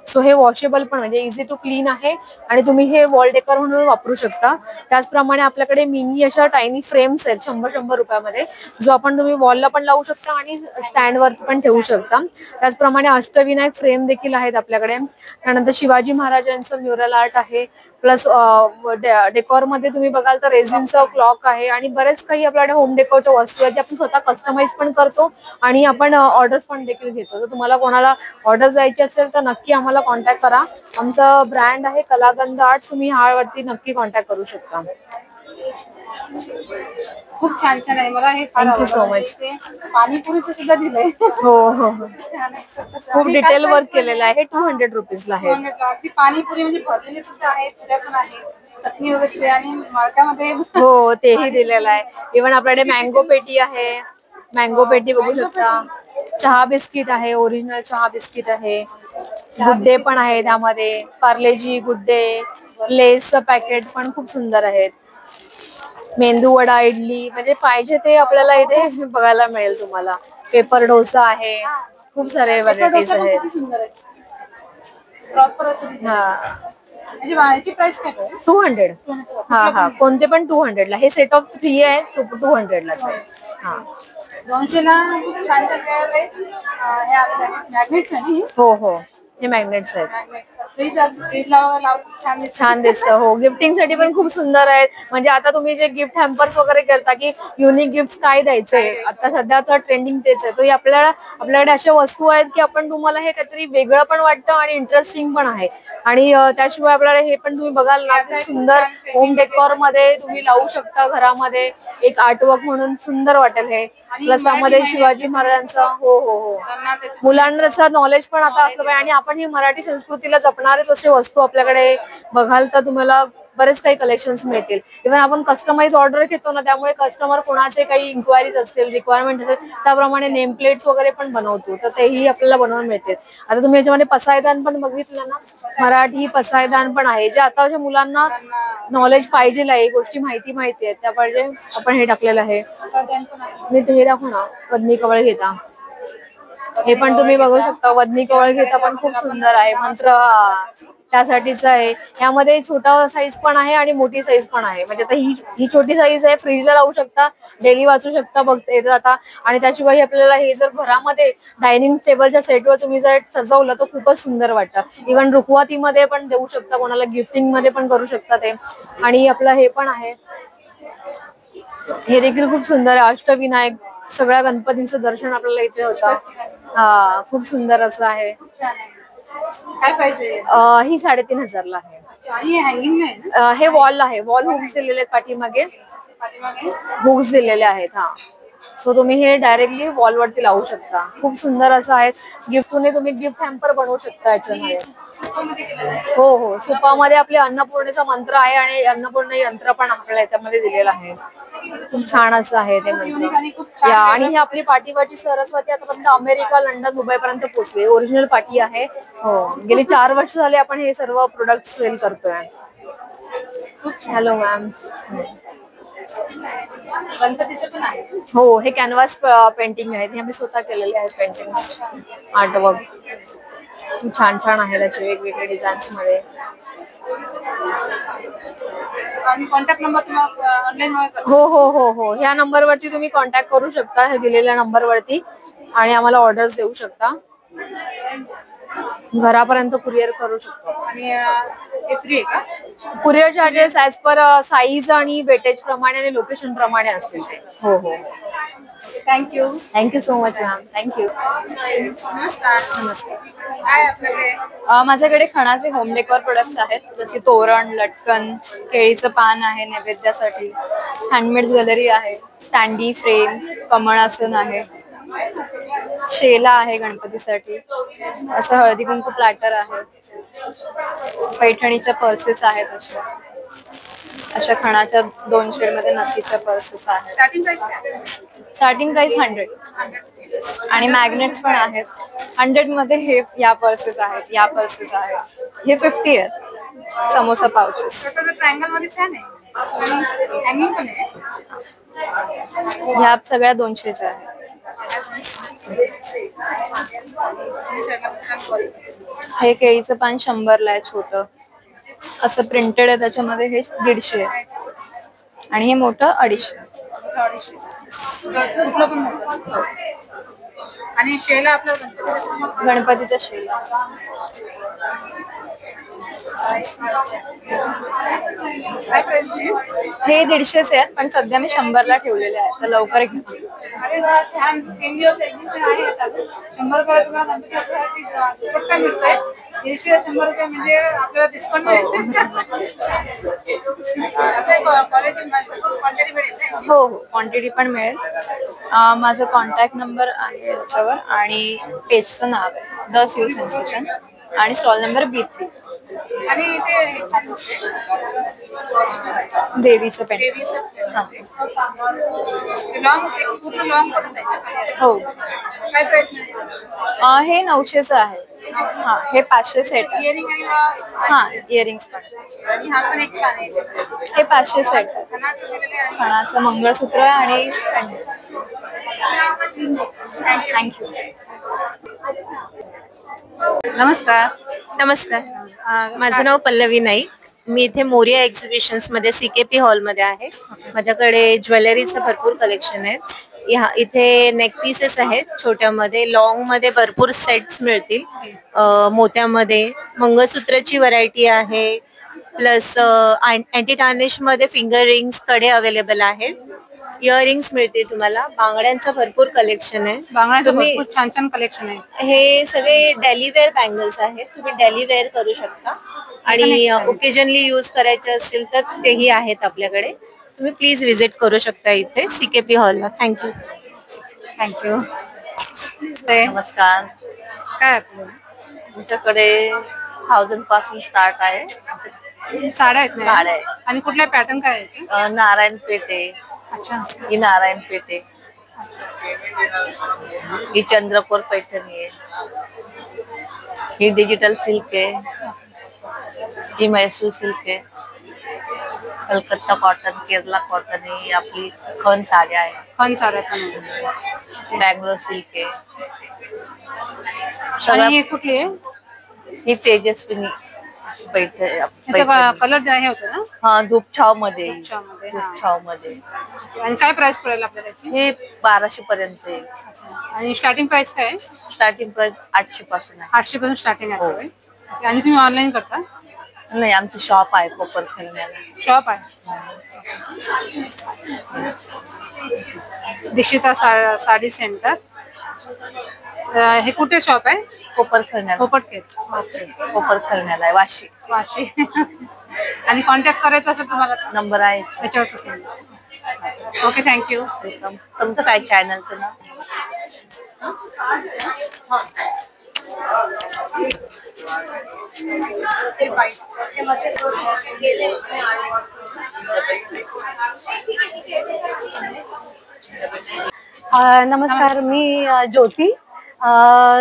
सो हे वॉशेबल पण म्हणजे इझी टू क्लीन आहे आणि तुम्ही हे वॉल डेकोर म्हणून वापरू शकता. त्याचप्रमाणे आपल्याकडे मिनी अशा टायनी फ्रेम्स आहेत 100 रुपयामध्ये, जो आपण तुम्ही वॉलला पण लावू शकता आणि स्टँडवर पण ठेवू शकता. त्याचप्रमाणे अष्टविनायक फ्रेम देखील आहेत आपल्याकडे. त्यानंतर शिवाजी महाराजांचं म्युरल आर्ट आहे. प्लस डेकोर मध्ये तुम्ही बघाल तर रेझिनचं क्लॉक आहे आणि बरेच काही आपल्याकडे होम डेकोरच्या वस्तू आहेत, जे आपण स्वतः कस्टमाइज पण करतो आणि आपण ऑर्डर्स पण देखील घेतो. जर तुम्हाला कोणाला ऑर्डर द्यायची असेल तर नक्की आम्हाला कॉन्टॅक्ट करा. आमचा ब्रँड आहे कलागंध आर्ट्स, तुम्ही ह्यावरती नक्की कॉन्टॅक्ट करू शकता. खूप छान छान आहे. मला हे Thank you so much. पाणीपुरीचं सुद्धा दिलंय. हो हो हो, खूप डिटेल वर्क केलेलं आहे. 200 रुपीजला आहे. ती पाणीपुरी म्हणजे भरलेली सुद्धा आहे, पुऱ्या पण आहे, चटणी वगैरे आणि मळक्यामध्ये. हो, तेही दिलेलं आहे. इव्हन आपल्याकडे मँगो पेटी आहे. मँगो पेटी बघू शकता. चहा बिस्किट आहे, ओरिजिनल चहा बिस्किट आहे. गुड्डे पण आहे त्यामध्ये, पार्लेजी गुड्डे, लेसचं पॅकेट पण खूप सुंदर आहेत. मेंदू वडा, इडली म्हणजे पाहिजे ते आपल्याला इथे बघायला मिळेल तुम्हाला. पेपर डोसा आहे, खूप सारे व्हरायटीज आहेत. किती सुंदर आहे. प्रॉपर हा, म्हणजे याची प्राइस काय आहे? 200. हा हा, कोणते पण 200 ला. हे सेट ऑफ 3 आहे, 200 लाच आहे. हा, 200 ला छान छान हे आपलं मॅग्नेट्स आहे ना. हो हो, हे मॅग्नेट्स आहेत. फ्रीजला छान दिसतं. छान दिसतं. हो, गिफ्टिंग साठी पण खूप सुंदर आहेत. म्हणजे आता तुम्ही जे गिफ्ट हॅम्पर्स वगैरे करता की युनिक गिफ्ट काय द्यायचंय, आता सध्याचं ट्रेंडिंग तेच आहे. तो आपल्याकडे अशा वस्तू आहेत की आपण तुम्हाला हे काहीतरी वेगळं पण वाटतं आणि इंटरेस्टिंग पण आहे. आणि त्याशिवाय आपल्याला हे पण तुम्ही बघाल ना की सुंदर होम डेकोर मध्ये तुम्ही लावू शकता. घरामध्ये एक आर्टवर्क म्हणून सुंदर वाटेल हे. प्लस त्यामध्ये शिवाजी महाराजांचा हो हो हो, मुलांना त्याचं नॉलेज पण आता असं पाहिजे. आणि आपण ही मराठी संस्कृतीला जपणारेच असे वस्तू आपल्याकडे बघाल तर तुम्हाला बरेच काही कलेक्शन्स मिळतील. इव्हन आपण कस्टमाइज ऑर्डर घेतो ना, त्यामुळे कस्टमर कोणाचे काही इन्क्वायरीज असतील, रिक्वायरमेंट असेल, त्याप्रमाणे नेम प्लेट्स वगैरे पण बनवतो, तर तेही आपल्याला बनवून मिळतील. आता तुम्ही याच्यामध्ये पसायदान पण बघितलं ना, मराठी पसायदान पण आहे, जे आताच्या मुलांना नॉलेज पाहिजे आहे, गोष्टी माहिती आहे त्या पाहिजे आपण हे टाकलेलं आहे. मी हे दाखवू ना, वदनी कवळ घेता, हे पण तुम्ही बघू शकता. वदनी कवळ घेता पण खूप सुंदर आहे. मंत्र त्यासाठीच आहे. यामध्ये छोटा साईज पण आहे आणि मोठी साईज पण आहे. म्हणजे आता ही छोटी साईज आहे, फ्रीजला लावू शकता, डेली वाचू शकता, बघता येतं आता. आणि त्याशिवाय आपल्याला हे जर घरामध्ये डायनिंग टेबलच्या सेटवर तुम्ही जर सजवलं तर खूपच सुंदर वाटतं. इव्हन रुखवातीमध्ये पण देऊ शकता, कोणाला गिफ्टिंग मध्ये पण करू शकता ते. आणि आपलं हे पण आहे, हे देखील खूप सुंदर आहे. अष्टविनायक, सगळ्या गणपतींचं दर्शन आपल्याला इथे होतं. हा, खूप सुंदर असं आहे. काय पाहिजे? ही 3500 ला आहे. आणि हँगिंग नाही, हे वॉल आहे. वॉल हुक्स दिलेले आहेत पाठीमागे, हुक्स दिलेले आहेत. हा, सो तुम्ही हे डायरेक्टली वॉल वरती लावू शकता. खूप सुंदर असं आहे. गिफ्टने तुम्ही गिफ्ट हॅम्पर बनवू शकता याच्यामध्ये. हो हो, सुपामध्ये आपले अन्नपूर्णेचा मंत्र आहे आणि अन्नपूर्ण यंत्र पण आपल्याला याच्यामध्ये दिलेलं आहे. खूप छान असं आहे ते मंत्र. या, आणि ही आपली पाठीवरची सरस्वती आतापर्यंत अमेरिका, लंडन, दुबई पर्यंत पोहोचली. ओरिजिनल पाठी आहे. हो, गेली 4 वर्ष झाले आपण हे सर्व प्रोडक्ट सेल करतोय. Hello ma'am. गणपतीचं पण आहे. हो, हे कॅनव्हास पेंटिंग आहेत. हे आम्ही स्वतः केलेले आहेत पेंटिंग्स, आर्टवर्क. छान छान आहे त्याचे वेगवेगळे डिझाईन्स मध्ये. आणि कॉन्टॅक्ट नंबर तुम्हाला ऑनलाईन हो हो हो हो, ह्या नंबरवरती तुम्ही कॉन्टॅक्ट करू शकता, हे दिलेल्या नंबरवरती, आणि आम्हाला ऑर्डर्स देऊ शकता. घरापर्यंत कुरिअर करू शकतो. आणि हे फ्री आहे का? Courier charges as per size आणि वेटेज प्रमाणे आणि लोकेशन प्रमाणे असतील ते. हो हो. Thank you. Thank you so much ma'am. Thank you. नमस्कार. नमस्कार. काय आपल्याकडे? माझ्याकडे खणाचे होम डेकोर प्रोडक्ट्स आहेत, जसे तोरण, लटकन, केळीचं पान आहे नैवेद्यासाठी, हँडमेड ज्वेलरी आहे, स्टँडी फ्रेम, कमळासन आहे, शेला आहे गणपतीसाठी, असं हळदी कुंकू प्लॅटर आहे, पैठणीच्या पर्सेस आहेत, अशा खणाच्या 2 शेडमध्ये नथीच्या पर्सेस आहेत. स्टार्टिंग प्राइस काय? स्टार्टिंग प्राइस 100 आणि मॅग्नेट्स पण आहेत. 100 मध्ये हे या पर्सेस आहेत, या पर्सेस आहेत, हे 50 आहेत. समोसा पाउचेस ट्रायंगल मध्ये छान आहे आणि हँगिंग पण आहे. ह्या सगळ्या 200च्या आहेत. हे केळीचं पान 100ला आहे छोट, असं प्रिंटेड आहे, त्याच्यामध्ये हे 150 आहे आणि हे मोठं 250. आणि शेला आपलं गणपतीचा शेला काय प्राइस? हे 150 आहेत, पण सध्या मी 100ला ठेवलेले आहेत, तर लवकर घ्या. अरे वा, छान. 3 दिवस एक्झिबिशन आहे चालू. 100 रुपये तुम्हाला गणपतीसाठी दुपट्टा मिळतोय. 100 रुपये म्हणजे आपल्याला डिस्काउंट मिळेल. क्वांटिटी मिळेल. हो हो, क्वांटिटी पण मिळेल. माझा कॉन्टॅक्ट नंबर आहे याच्यावर आणि पेजचं नाव आहे द शिव सेन्सेशन आणि स्टॉल नंबर B3. आणि ते छान दिसते. देवीचं पेंट. लॉंग, पूर्ण लॉंग पर्यंत आहे का? हो. काय प्राइस मिळेल? हे 900चं आहे. हा, हे 500 सेट आहे. इयरिंग आणि हा, इयरिंग्स पण. आणि हा पण एक छान आहे. हे 500 सेट आहे. खणाचं दिलेलं आहे. खणाचं मंगळसूत्र आणि थँक्यू. नमस्कार. नमस्कार. माझं नाव पल्लवी नाईक. मी इथे मोरिया एक्झिबिशन्स मध्ये CKP हॉल मध्ये आहे. माझ्याकडे ज्वेलरीचं भरपूर कलेक्शन आहे. इथे नेक पीसेस आहेत, छोट्यामध्ये, लॉंग मध्ये भरपूर सेट्स मिळतील. मोत्यामध्ये मंगळसूत्राची व्हरायटी आहे, प्लस अँटी टार्निश मध्ये फिंगर रिंग्स कडे अवेलेबल आहेत. इयरिंग्स मिळतील तुम्हाला. बांगड्यांचं भरपूर कलेक्शन आहे. बांगड्याचं भरपूर छान छान कलेक्शन आहे. हे सगळे डेली वेअर बँगल्स आहेत, तुम्ही डेली वेअर करू शकता आणि ओकेजनली यूज करायचे असतील तर तेही आहेत आपल्याकडे. तुम्ही प्लीज व्हिजिट करू शकता इथे CKP हॉलला. थँक्यू. थँक्यू. नमस्कार. काय आपलं? तुमच्याकडे 1000 पासून स्टार्ट आहे. साड्या आहेत ना? साड्या आहे. आणि कुठल्या पॅटर्न काय आहे? नारायण पेठ आहे. अच्छा. ही नारायण पेठ आहे. ही चंद्रकोर पैठणी आहे. ही डिजिटल सिल्क आहे. ही मैसूर सिल्क आहे. कलकत्ता कॉटन, केरला कॉटन ही आपली खण साड्या आहे. खण साड्या पण आहे. बँगलोर सिल्क आहे. आणि ही कुठली आहे? ही तेजस्विनी त्याचा कलर हे होतं ना? हा, धूपछाव मध्ये. धूपछावमध्ये, धूपछाव मध्ये. आणि काय प्राइस पडेल आपल्याला त्याची? हे 1200 पर्यंत आहे. आणि स्टार्टिंग प्राइस काय आहे? स्टार्टिंग प्राइस 800 पासून आहे. 800 पासून स्टार्टिंग आहे. आणि तुम्ही ऑनलाईन करता? नाही, आमची शॉप आहे कोपर खेळण्याला. शॉप आहे. दीक्षिता साडी सेंटर. हे कुठे शॉप आहे? कोपर खेळण्याला. कोपरखेड. कोपर खेळण्याला आहे, वाशी. वाशी. आणि कॉन्टॅक्ट करायचा असेल तुम्हाला नंबर आहे त्याच्यावरच. Okay, thank you. तुमचं काय चॅनलचं नाव? नमस्कार, मी ज्योती.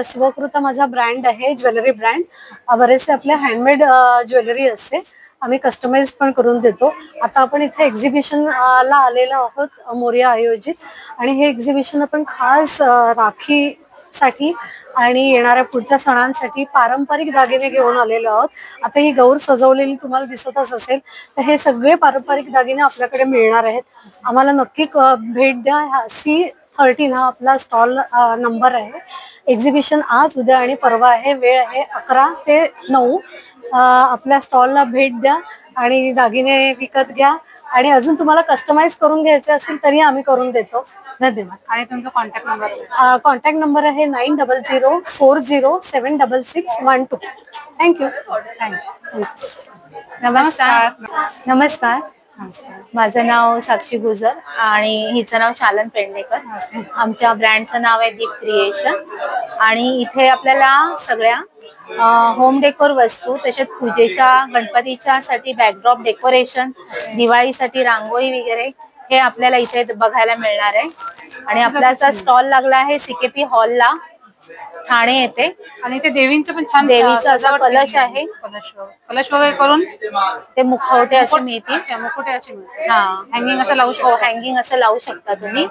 स्वकृता माझा ब्रँड आहे, ज्वेलरी ब्रँड. बरेचसे आपले हँडमेड ज्वेलरी असते, आम्ही कस्टमाइज पण करून देतो. आता आपण इथे एक्झिबिशन ला आलेलो आहोत, मोरिया आयोजित. आणि हे एक्झिबिशन आपण खास राखीसाठी आणि येणाऱ्या पुढच्या सणांसाठी पारंपरिक दागिने घेऊन आलेलो आहोत. आता ही गौर सजवलेली तुम्हाला दिसतच असेल, तर हे सगळे पारंपरिक दागिने आपल्याकडे मिळणार आहेत. आम्हाला नक्की भेट द्या. C13 हा आपला स्टॉल नंबर आहे. एक्झिबिशन आज, उद्या आणि परवा आहे. वेळ आहे 11 ते 9. आपल्या स्टॉलला भेट द्या आणि दागिने विकत घ्या. आणि अजून तुम्हाला कस्टमाइज करून घ्यायचे असेल तरी आम्ही करून देतो. धन्यवाद. आणि तुमचा कॉन्टॅक्ट नंबर? कॉन्टॅक्ट नंबर आहे 9004066112. थँक्यू. नमस्कार. नमस्कार. माझं नाव साक्षी गुजर आणि हिचं नाव शालन पेडणेकर. आमच्या ब्रँडचं नाव आहे दीप क्रिएशन. आणि इथे आपल्याला सगळ्या होम डेकोर वस्तू, तसेच पूजेच्या, गणपतीच्या साठी बॅकड्रॉप डेकोरेशन, दिवाळीसाठी रांगोळी वगैरे हे आपल्याला इथे बघायला मिळणार आहे. आणि आपल्याचा स्टॉल लागला आहे सीकेपी हॉलला, ठाणे येथे. आणि ते देवींचं पण छान देवीचा असा कलश आहे. कलश वगैरे करून ते मुखवटे असे मिळतील. मुकुटे असे मिळतील. हा, हँगिंग असं लावू शकतो. हँगिंग असं लावू शकता तुम्ही.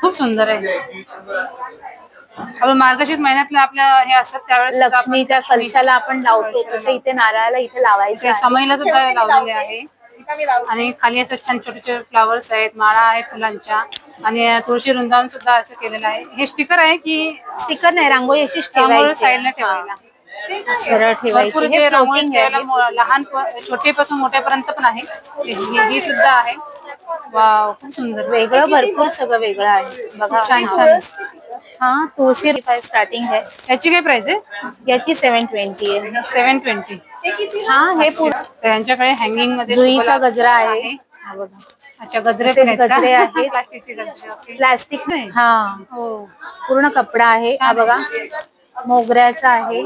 खूप सुंदर आहे. आपण मार्गशीर्ष महिन्यातल्या आपल्या हे असतात त्यावेळेस लक्ष्मीच्या कलशाला आपण लावतो तसं इथे नारळाला इथे लावायचं. समईला सुद्धा लावलेले आहे. आणि खाली असं छान छोटे छोटे फ्लावर्स आहेत, माळा आहेत फुलांच्या. आणि तुळशी वृंदावन सुद्धा असं केलेलं आहे. हे स्टिकर आहे की स्टिकर नाही, रांगोळी अशी साईडला ठेवायला, सरळ ठेवायची. हे रांगोळी लहान छोटेपासून मोठ्यापर्यंत पण आहे. ही सुद्धा आहे. वाव, खूप सुंदर. वेगळं भरपूर सगळं वेगळं आहे बघा. छान छान. हा, तुळशी स्टार्टिंग आहे. याची काय प्राइस आहे? याची 720 आहे. 720. हा, हे यांच्याकडे हँगिंग मध्ये जुईचा गजरा आहे. अच्छा, गजरे गजरे आहेत. प्लास्टिक नाही. हा, हो, पूर्ण कपडा आहे. हा बघा, मोगऱ्याचा आहे.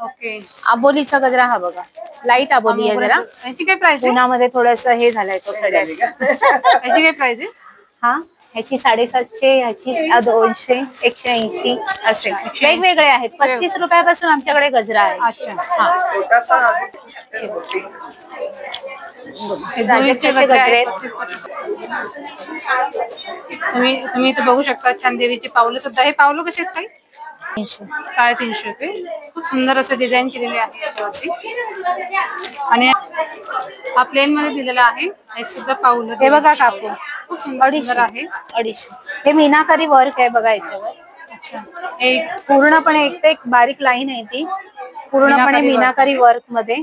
ओके. आबोलीचा गजरा हा बघा, लाईट आबोली आहे जरा. याची काय प्राइस आहे? उन्हामध्ये थोडस हे झालंय तो खड्यात. याची काय प्राइस आहे? हा, ह्याची 750, ह्याची 200, 180 असे वेगवेगळे आहेत. 35 रुपयापासून आमच्याकडे गजरा आहे. अच्छा. राजाचे गजरे आहेत. तुम्ही इथे बघू शकता छान देवीची पावलं सुद्धा. हे पावलं कशी आहेत ताई? 350 रुपये. खूप सुंदर असं डिझाईन केलेले आहे याच्यावरती. आणि हा प्लेन मध्ये दिलेला आहे. हे सुद्धा पावलं. हे बघा काकू, खूप सुंदर आहे. 250. हे मीनाकारी वर्क आहे बघा याच्यावर. अच्छा. हे पूर्णपणे एक ते एक बारीक लाईन आहे ती, पूर्णपणे मीनाकारी वर्क मध्ये.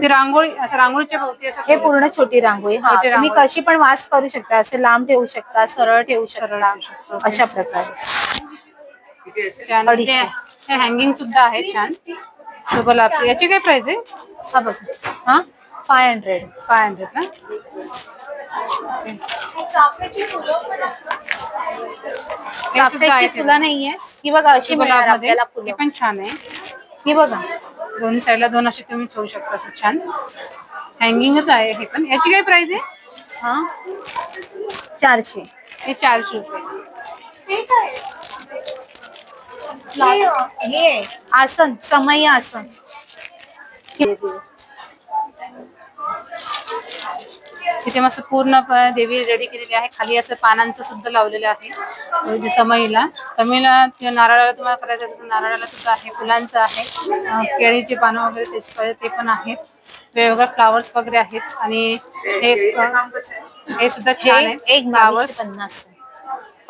रांगोळी, असं रांगोळीच्या भोवती असं हे पूर्ण छोटी रांगोळी. हा, तुम्ही कशी पण वास करू शकता. असे लांब ठेवू शकता, सरळ ठेवू शकता, अशा प्रकारे. 250. हे हँगिंग सुद्धा आहे छान. शुभलाभ. याची काय प्राइस आहे? हा बघा, हा 500 ना. चाफ्याची फुलं नाहीये. ही बघा अशी मिळणार आपल्याला फुलं. पण छान आहे. ही बघा, दोन्ही साईडला दोन असे तुम्ही ठेवू शकता. असं छान हँगिंगच आहे हे पण. याची काय प्राइस आहे? हा 400. हे 400 रुपये. हे आसन, समई आसन. तिथे मस्त पूर्णपणे देवी रेडी केलेली आहे. खाली असं पानांचं सुद्धा लावलेलं आहे समईला. नारळाला तुम्हाला करायचं असेल तर नारळाला सुद्धा आहे. फुलांचं आहे, केळीची पानं वगैरे ते पण आहेत. वेगवेगळे फ्लावर्स वगैरे आहेत. आणि हे सुद्धा छान आहे. एक फ्लावर्स 50.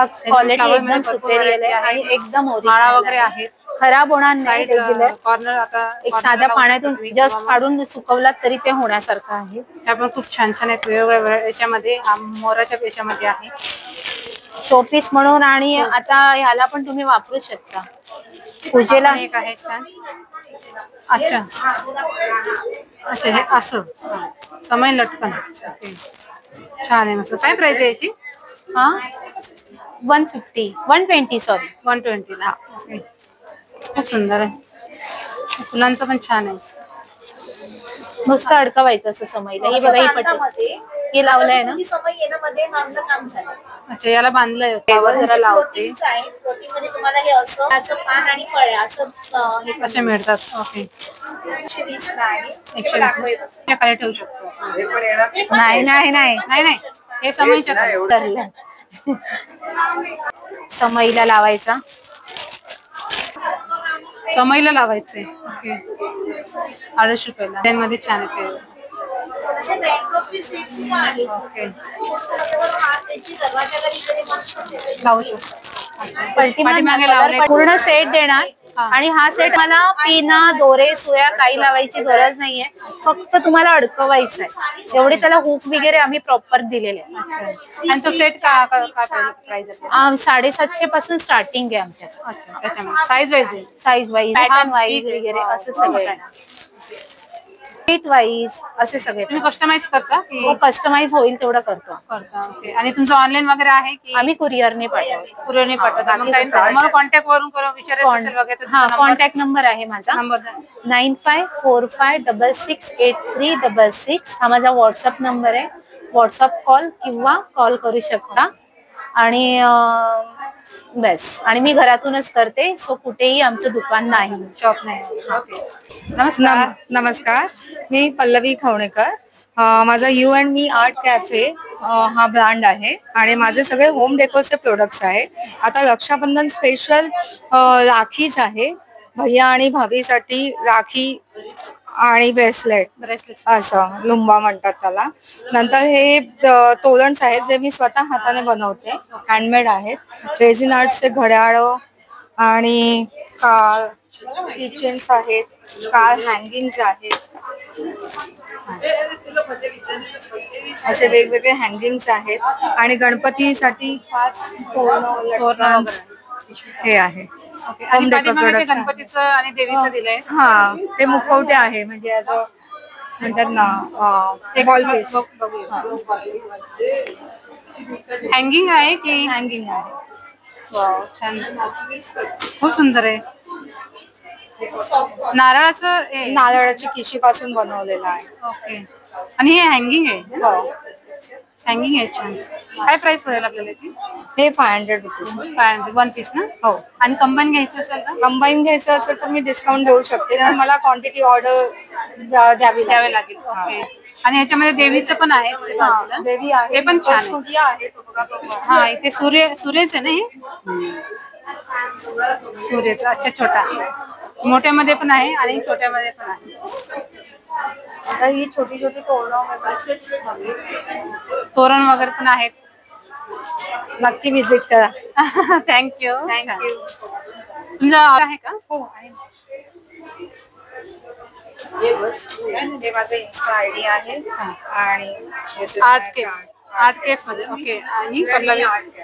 क्वालिटी एकदम सुपेरियर आहे आणि एकदम माळा वगैरे आहेत. खराब होणार नाही. रेग्युलर कॉर्नर आता एक साध्या पाण्यातून जस्ट काढून सुकवलात तरी ते होण्यासारखं आहे. त्या पण खूप छान छान आहेत. वेगवेगळ्या याच्यामध्ये मोराच्या पेशामध्ये आहे, शोपीस म्हणून. आणि आता ह्याला पण तुम्ही वापरू शकता पूजेला. एक आहे छान. अच्छा अच्छा, हे असं समय लटकन. छान आहे मस्त. काय प्राइस आहे याची? हा 120 सॉरी 120 ला. खूप सुंदर आहे. फुलांचं पण छान आहे. नुसतं अडकवायचं असं समईला. ही बघा, ही पट्टी हे लावलंय ना. अच्छा, याला बांधलंय. जरा लावते. तुम्हाला हे असं पान आणि कळ्या असं असे मिळतात. ओके. 120 ला आहे. 120 खाली ठेवू शकतो. नाही नाही नाही नाही नाही, हे समईच्या ठरलं. समईला लावायचा. समईला लावायचंय. ओके. 250 रुपयाला. त्यामध्ये छान आहे. ओके. त्याची दरवाजाला वगैरे पण लावू शकतो. पाठीमागे लावले पूर्ण सेट देणार आणि हा सेट मला पिना दोरे सुया काही लावायची गरज नाहीये, फक्त तुम्हाला अडकवायचं आहे एवढे. त्याला हुक वगैरे आम्ही प्रॉपर दिलेले आहे. आणि तो सेट काय प्राइस आहे? 750 पासून स्टार्टिंग आहे आमच्याकडे. Size wise size wise, pattern wise वगैरे असं सगळं रेट वाईज असे सगळे. तुम्ही कस्टमाइज करता की कस्टमाइज होईल तेवढं करतो. ओके. आणि तुमचं ऑनलाईन वगैरे आहे की आम्ही कुरिअरने पाठवतो. कुरिअरने पाठवता? मग काही तुम्हाला कॉन्टॅक्ट वरून विचारायचं असेल वगैरे हा, कॉन्टॅक्ट नंबर आहे माझा नंबर 9545668366. हा माझा व्हॉट्सअप नंबर आहे. व्हॉट्सअप कॉल किंवा कॉल करू शकता. आणि बस, आणि मी घरातूनच करते, सो कुठेही आमचं दुकान नाही, शॉप नाही. नमस्कार, मी पल्लवी खवणेकर. माझा you and me art cafe हा ब्रँड आहे आणि माझे सगळे होम डेकोरचे प्रोडक्ट्स आहे. आता रक्षाबंधन स्पेशल राखीच आहे. भैया आणि भाभीसाठी राखी आणि ब्रेसलेट असं लुंबा म्हणतात त्याला. नंतर हे तोरणस आहेत जे मी स्वतः हाताने बनवते, हँडमेड आहेत. रेझिन आर्टचे घड्याळ आणि कार किचन्स आहेत, कार हँगिंग्स आहेत, असे वेगवेगळे हँगिंग्स आहेत. आणि गणपतीसाठी खास तोरण हे आहे. होम डेकोर प्रोडक्ट्स गणपतीचं आणि देवीचं दिलंय. हा, ते मुखवटे आहे, म्हणजे असं म्हणतात ना बॉल पीस. हँगिंग आहे की हँगिंग आहे. वाव, छान, खूप सुंदर आहे. नारळाची खिशी पासून बनवलेला आहे. ओके. आणि हे हँगिंग आहे? हो, हँगिंग आहे. छान. काय प्राइस पडेल आपल्याला याची? हे 500 रुपीज. 500 वन पीस ना? हो. आणि कंबाईन घ्यायचं असेल तर? कंबाईन घ्यायचं असेल तर मी डिस्काउंट देऊ शकते, पण मला क्वांटिटी ऑर्डर द्यावी लागेल. ओके. आणि याच्यामध्ये देवीचं पण आहे. देवी आहे, ते पण छान सूर्य आहे तो बघा. हा, इथे सूर्यच आहे ना हे? सूर्यच. अच्छा, छोटा. मोठ्यामध्ये पण आहे आणि छोट्यामध्ये पण आहे. आता ही छोटी छोटी तोरण वगैरे पण आहेत. नक्की विजिट करा. थँक्यू. थँक्यू. तुमचा आहे का? हो, आहे. हे माझं इन्स्टा आयडी आहे आणि आर्ट केफ मध्ये. ओके. आणि पल्लवी. ओके.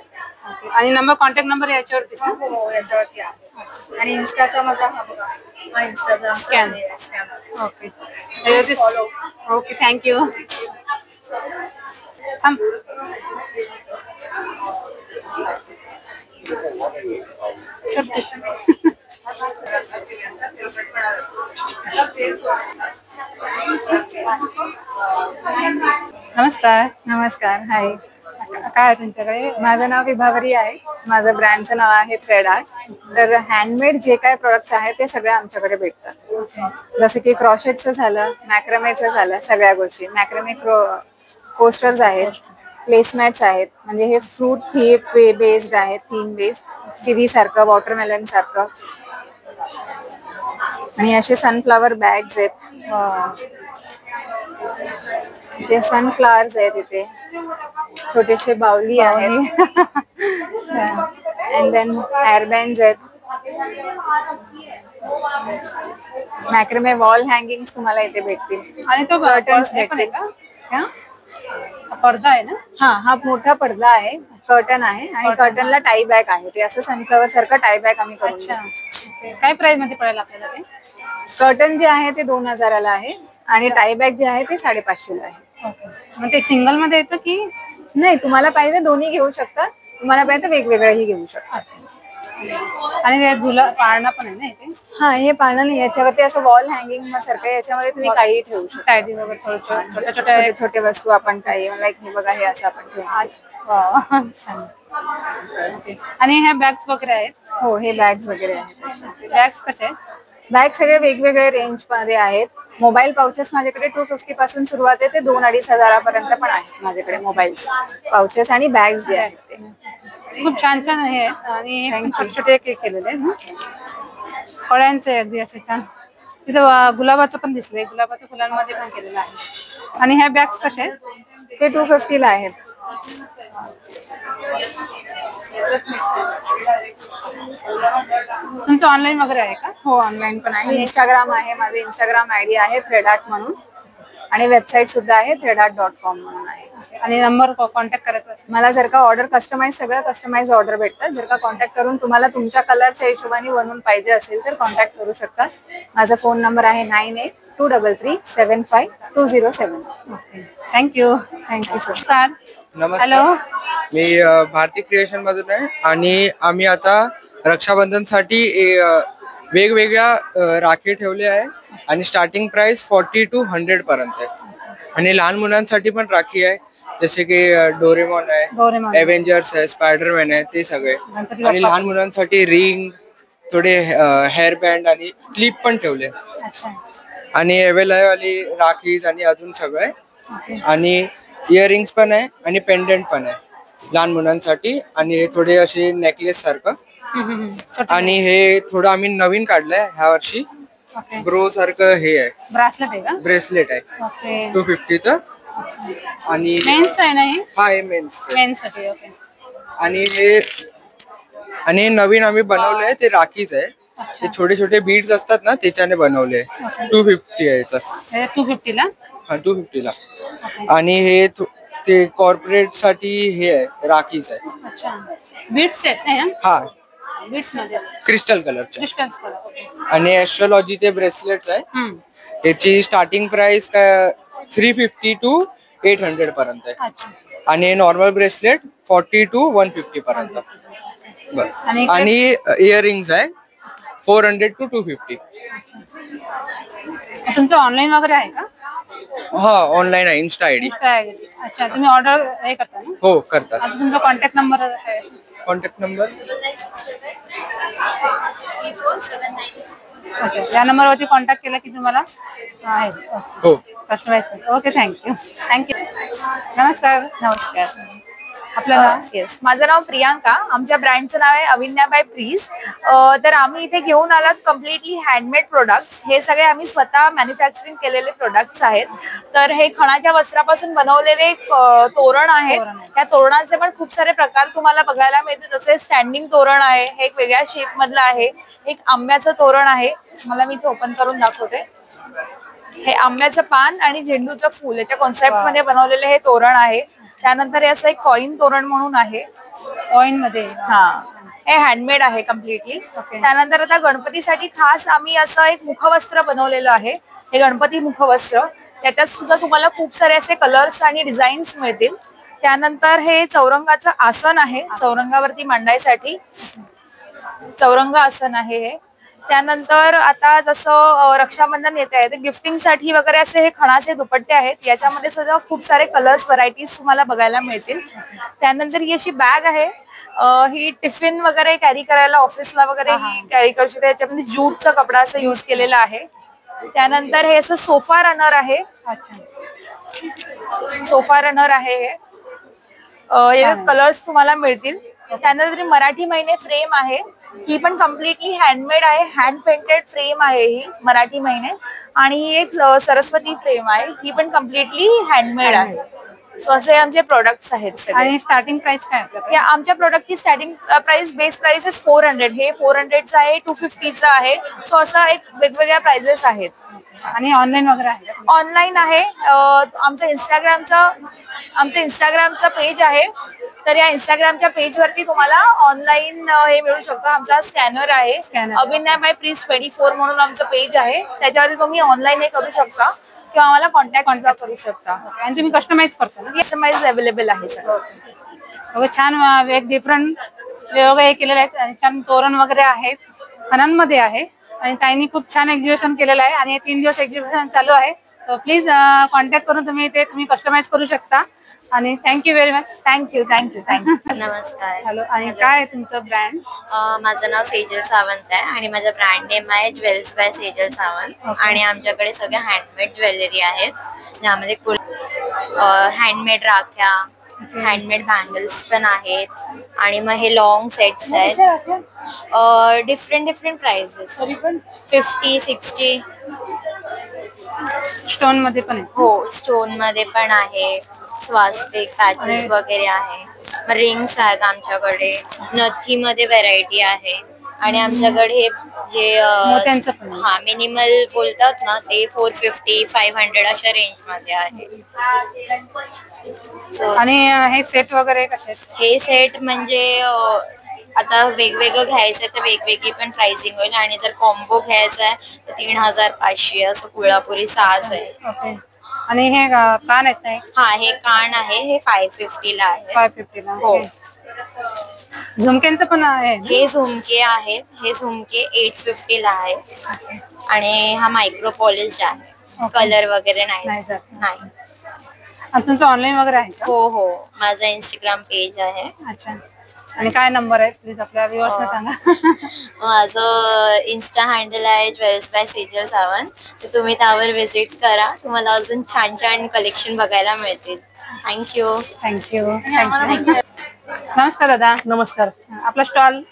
आणि नंबर, कॉन्टॅक्ट नंबर याच्यावरतीच ना? हो, याच्यावरती आहे. आणि इन्स्टाचा माझा हा बघा, हा इन्स्टाचा स्कॅनर. ओके. Okay, thank you. नमस्कार. नमस्कार. हाय, काय आहे तुमच्याकडे? माझं नाव विभावरी आहे. माझं ब्रँडचं नाव आहे थ्रेड आर्ट. तर हँडमेड जे काय प्रोडक्ट्स आहेत ते सगळे आमच्याकडे भेटतात. जसं की क्रॉशेटचं झालं, मॅक्रमेचं झालं, सगळ्या गोष्टी. मॅक्रमे कोस्टर्स आहेत, प्लेसमॅट्स आहेत, म्हणजे हे फ्रूट बेस्ड आहेत, थीम बेस्ड, किवी सारखं, वॉटरमेलन सारखं. आणि असे सनफ्लावर बॅग्स आहेत, ते सनफ्लावर्स आहेत, इथे छोटेसे बाउली आहेत, अँड देन हेअरबँड्स आहेत, मॅक्रमे वॉल हँगिंग्स तुम्हाला इथे भेटतील. आणि तो कर्टन्स भेटतील का? पडदा आहे ना? हा मोठा पडदा आहे, कर्टन आहे आणि कर्टनला टाई बॅक आहे. ते असं सनफ्लावर सारखं टाई बॅक आम्ही करून देतो. काय प्राइस मध्ये पडेल आपल्याला ते? कर्टन जे आहे ते 2000 आहे आणि टाई बॅग जे आहे ते 550 आहे. मग ते सिंगल मध्ये येतं की नाही? तुम्हाला पाहिजे दोन्ही घेऊ शकता, तुम्हाला पाहिजे वेगवेगळंही घेऊ शकता. आणि ते पाळणा पण आहे ना इथे? हा, हे पाळणं नाही, याच्यावरती असं वॉल हँगिंग सारखं, याच्यामध्ये तुम्ही काही ठेवू शकता. टायडी वगैरे छोट्या छोटे छोटे वस्तू आपण काही, लाईक हे बघा, हे असं आपण ठेवू. आणि ह्या बॅग्स वगैरे आहेत? हो, हे बॅग्स वगैरे आहेत. बॅग्स कसे आहेत? बॅग सगळे वेगवेगळे रेंज मध्ये आहेत. मोबाईल पाउचेस माझ्याकडे 250 पासून सुरुवात आहे ते 2-2.5 हजारापर्यंत पण आहेत माझ्याकडे मोबाईल पाउचेस आणि बॅग्स जे आहेत ते. खूप छान छान हे आहेत आणि हे छोटे छोटे केक केलेले आहेत, फळ्यांचे अगदी असे छान. तिथं गुलाबाचं पण दिसलंय, गुलाबाच्या फुलांमध्ये पण केलेलं आहे. आणि ह्या बॅग्स कशा आहेत? ते 250 ला आहेत. तुमचं ऑनलाईन वगैरे आहे का? हो, ऑनलाईन पण आहे. इंस्टाग्राम आहे, माझे इंस्टाग्राम आयडी आहे थ्रेडआर्ट म्हणून, आणि वेबसाईट सुद्धा आहे threadart.com म्हणून आहे. आणि नंबर कॉन्टॅक्ट करायचा असेल मला जर का ऑर्डर सगळं कस्टमाइज ऑर्डर भेटतात. जर का कॉन्टॅक्ट करून तुम्हाला तुमच्या कलरच्या हिशोबाने बनवून पाहिजे असेल तर कॉन्टॅक्ट करू शकता. माझा फोन नंबर आहे 9823375207. Thank you sir. नमस्कार. मी भारती क्रिएशन मधून आहे आणि आम्ही आता रक्षाबंधनसाठी वेगवेगळ्या राखी ठेवले आहे आणि स्टार्टिंग प्राइस 40 to 100 पर्यंत आहे. आणि लहान मुलांसाठी पण राखी आहे, जसे की डोरेमॉन आहे, एव्हेंजर्स आहे, स्पायडरमॅन आहे, ते सगळे. आणि लहान मुलांसाठी रिंग, थोडे हेअर बँड आणि क्लिप पण ठेवले. आणि एवेलाय वाली राखीज आणि अजून सगळे. आणि इयरिंग्स पण आहे आणि पेंडंट पण आहे लहान मुलांसाठी. आणि थोडे असे नेकलेस सारखं. आणि हे थोडं आम्ही नवीन काढलंय ह्या वर्षी. ब्रो सारखं हे आहे, ब्रेसलेट आहे का? ब्रेसलेट आहे 250चं. आणि मेन्स आहे ना हे? हा, हे मेन्स साठी. ओके. आणि नवीन आम्ही बनवलंय ते राखीच आहे. ते छोटे छोटे बीड्स असतात ना, त्याच्याने बनवले. 250 आहे याचं. 250 ला? हा, 250 ला. आणि हे ते कॉर्पोरेट साठी हे आहे, राखीच आहे. अच्छा. बीट्स आहेत ना? हा, बीट्स मध्ये क्रिस्टल कलरचे. Crystal colour. आणि एस्ट्रोलॉजीचे ब्रेसलेट्स आहे. याची स्टार्टिंग प्राइस काय 350 to 800 पर्यंत आहे. आणि नॉर्मल ब्रेसलेट 40 to 150 पर्यंत. आणि इयरिंग्स आहे 400 to 250. तुमचं ऑनलाईन वगैरे आहे का? हा, ऑनलाईन आहे, इन्स्टा आयडी. अच्छा, तुम्ही ऑर्डर हे करता ना? हो, करतात. आता तुमचा कॉन्टॅक्ट नंबर आहे? कॉन्टॅक्ट नंबर अच्छा, या नंबरवरती कॉन्टॅक्ट केला की तुम्हाला आहे हो कस्टमाइज. Okay, thank you. नमस्कार. आपलं येस, माझं नाव प्रियांका. आमच्या ब्रँडचं नाव आहे अविन्याबाई प्रीज. तर आम्ही इथे घेऊन आलात कम्प्लिटली हँडमेड प्रोडक्ट्स. हे सगळे आम्ही स्वतः मॅन्युफॅक्चरिंग केलेले प्रोडक्ट्स आहेत. तर हे खणाच्या वस्त्रापासून बनवलेले तोरण आहेत. त्या तोरणाचे पण खूप सारे प्रकार तुम्हाला बघायला मिळते. जसे स्टँडिंग तोरण आहे, हे एक वेगळ्या शेप मधलं आहे. एक आंब्याचं तोरण आहे, मला मी इथे ओपन करून दाखवते. हे आंब्याचं पान आणि झेंडूचं फूल याच्या कॉन्सेप्ट मध्ये बनवलेले हे तोरण आहे. त्यानंतर हे असं एक कॉइन तोरण म्हणून आहे, कॉइन मध्ये. हा, हे हँडमेड आहे कम्प्लिटली. त्यानंतर आता गणपतीसाठी खास आम्ही असं एक मुखवस्त्र बनवलेलं आहे. हे गणपती मुखवस्त्र, त्याच्यात सुद्धा तुम्हाला खूप सारे असे कलर्स आणि डिझाईन्स मिळतील. त्यानंतर हे चौरंगाचं आसन आहे, चौरंगावरती मांडायसाठी चौरंग आसन आहे हे. त्यानंतर आता जसं रक्षाबंधन येत आहे, तर गिफ्टिंग साठी वगैरे असे हे खणाचे दुपट्टे आहेत. याच्यामध्ये सुद्धा खूप सारे कलर्स व्हरायटीज तुम्हाला बघायला मिळतील. त्यानंतर ही अशी बॅग आहे, ही टिफिन वगैरे कॅरी करायला ऑफिसला वगैरे ही कॅरी करू शकते. याच्यामध्ये ज्यूटचा कपडा असं युज केलेला आहे. त्यानंतर हे असं सोफा रनर आहे, सोफा रनर आहे हे. कलर्स तुम्हाला मिळतील. त्यानंतर मराठी महिने फ्रेम आहे, ही पण कम्प्लिटली हँडमेड आहे, हँड पेंटेड फ्रेम आहे ही मराठी महिने. आणि ही एक सरस्वती फ्रेम आहे, ही पण कम्प्लिटली हँडमेड आहे. सो असे आमचे प्रोडक्ट्स आहेत सगळे. आणि स्टार्टिंग प्राइस काय? आमच्या प्रोडक्टची starting price base price is 400. हे 400चं आहे, 250चं आहे. सो असं एक वेगवेगळ्या प्राइजेस आहेत. आणि ऑनलाईन वगैरे आहे? ऑनलाईन आहे. आमचं इंस्टाग्रामचं पेज आहे. तर या इंस्टाग्रामच्या पेज वरती तुम्हाला ऑनलाईन हे मिळू शकतं. आमचा स्कॅनर आहे, अविन्याबाई प्रीज 24 म्हणून आमचं पेज आहे. त्याच्यावरती तुम्ही ऑनलाईन हे करू शकता किंवा आम्हाला कॉन्टॅक्ट करू शकता. आणि तुम्ही कस्टमाइज करता? कस्टमाइज अवेलेबल आहे सर. छान एक डिफरंट वेगवेगळे केलेले आहेत. आणि छान तोरण वगैरे आहेत, खणांमध्ये आहे. आणि ताईंनी खूप छान एक्झिबिशन केलेलं आहे. आणि 3 दिवस एक्झिबिशन चालू आहे. तर प्लीज कॉन्टॅक्ट करून तुम्ही कस्टमाइज करू शकता. आणि थँक्यू व्हेरी मच. थँक्यू. नमस्कार. हॅलो. आणि काय आहे तुमचं ब्रँड? माझं नाव सेजल सावंत आहे आणि माझं ब्रँड नेम आहे ज्वेल्स बाय सेजल सावंत. आणि आमच्याकडे सगळे हँडमेड ज्वेलरी आहेत, ज्यामध्ये हँडमेड राख्या, हँडमेड बँगल्स पण आहेत. आणि मग हे लॉंग सेट्स आहेत, डिफरंट प्राइसेस, 50, 60. स्टोन मध्ये पण आहे? हो, स्टोन मध्ये पण आहे, स्वास्तिक पॅचेस वगैरे आहे. रिंग्स आहेत आमच्याकडे, नथी मध्ये व्हरायटी आहे आणि आमच्याकडे जे मोत्यांचं पण आहे. हा मिनिमल बोलतात ना ते 450 500 अशा रेंज मध्ये आहे. आणि हे सेट वगैरे कसे आहेत? हे सेट म्हणजे आता वेगवेगळं घ्यायचं तर वेगवेगळी पण प्राइसिंग होईल आणि जर कॉम्बो घ्यायचा आहे तर 3500 असं कोल्हापुरी साज आहे. ओके. आणि हे कान आहेत नाही? हा हे कान आहे, हे 550 ला आहे. 550 ला. हो. झुमक्यांचं पण आहे? हे झुमके आहेत, हे झुमके 850 ला आहे आणि हा मायक्रो पॉलिश आहे. कलर वगैरे नाही नाही. आणि तुमचं ऑनलाईन वगैरे आहे का? हो हो, माझा इंस्टाग्राम पेज आहे. अच्छा. आणि काय नंबर आहे प्लीज आपल्या व्ह्युअर्सना सांगा. माझं इन्स्टा हँडल आहे ज्वेल्स बाय सेजल सावंत. तर तुम्ही त्यावर व्हिजिट करा, तुम्हाला अजून छान छान कलेक्शन बघायला मिळतील. थँक्यू. नमस्कार दादा. नमस्कार. आपला स्टॉल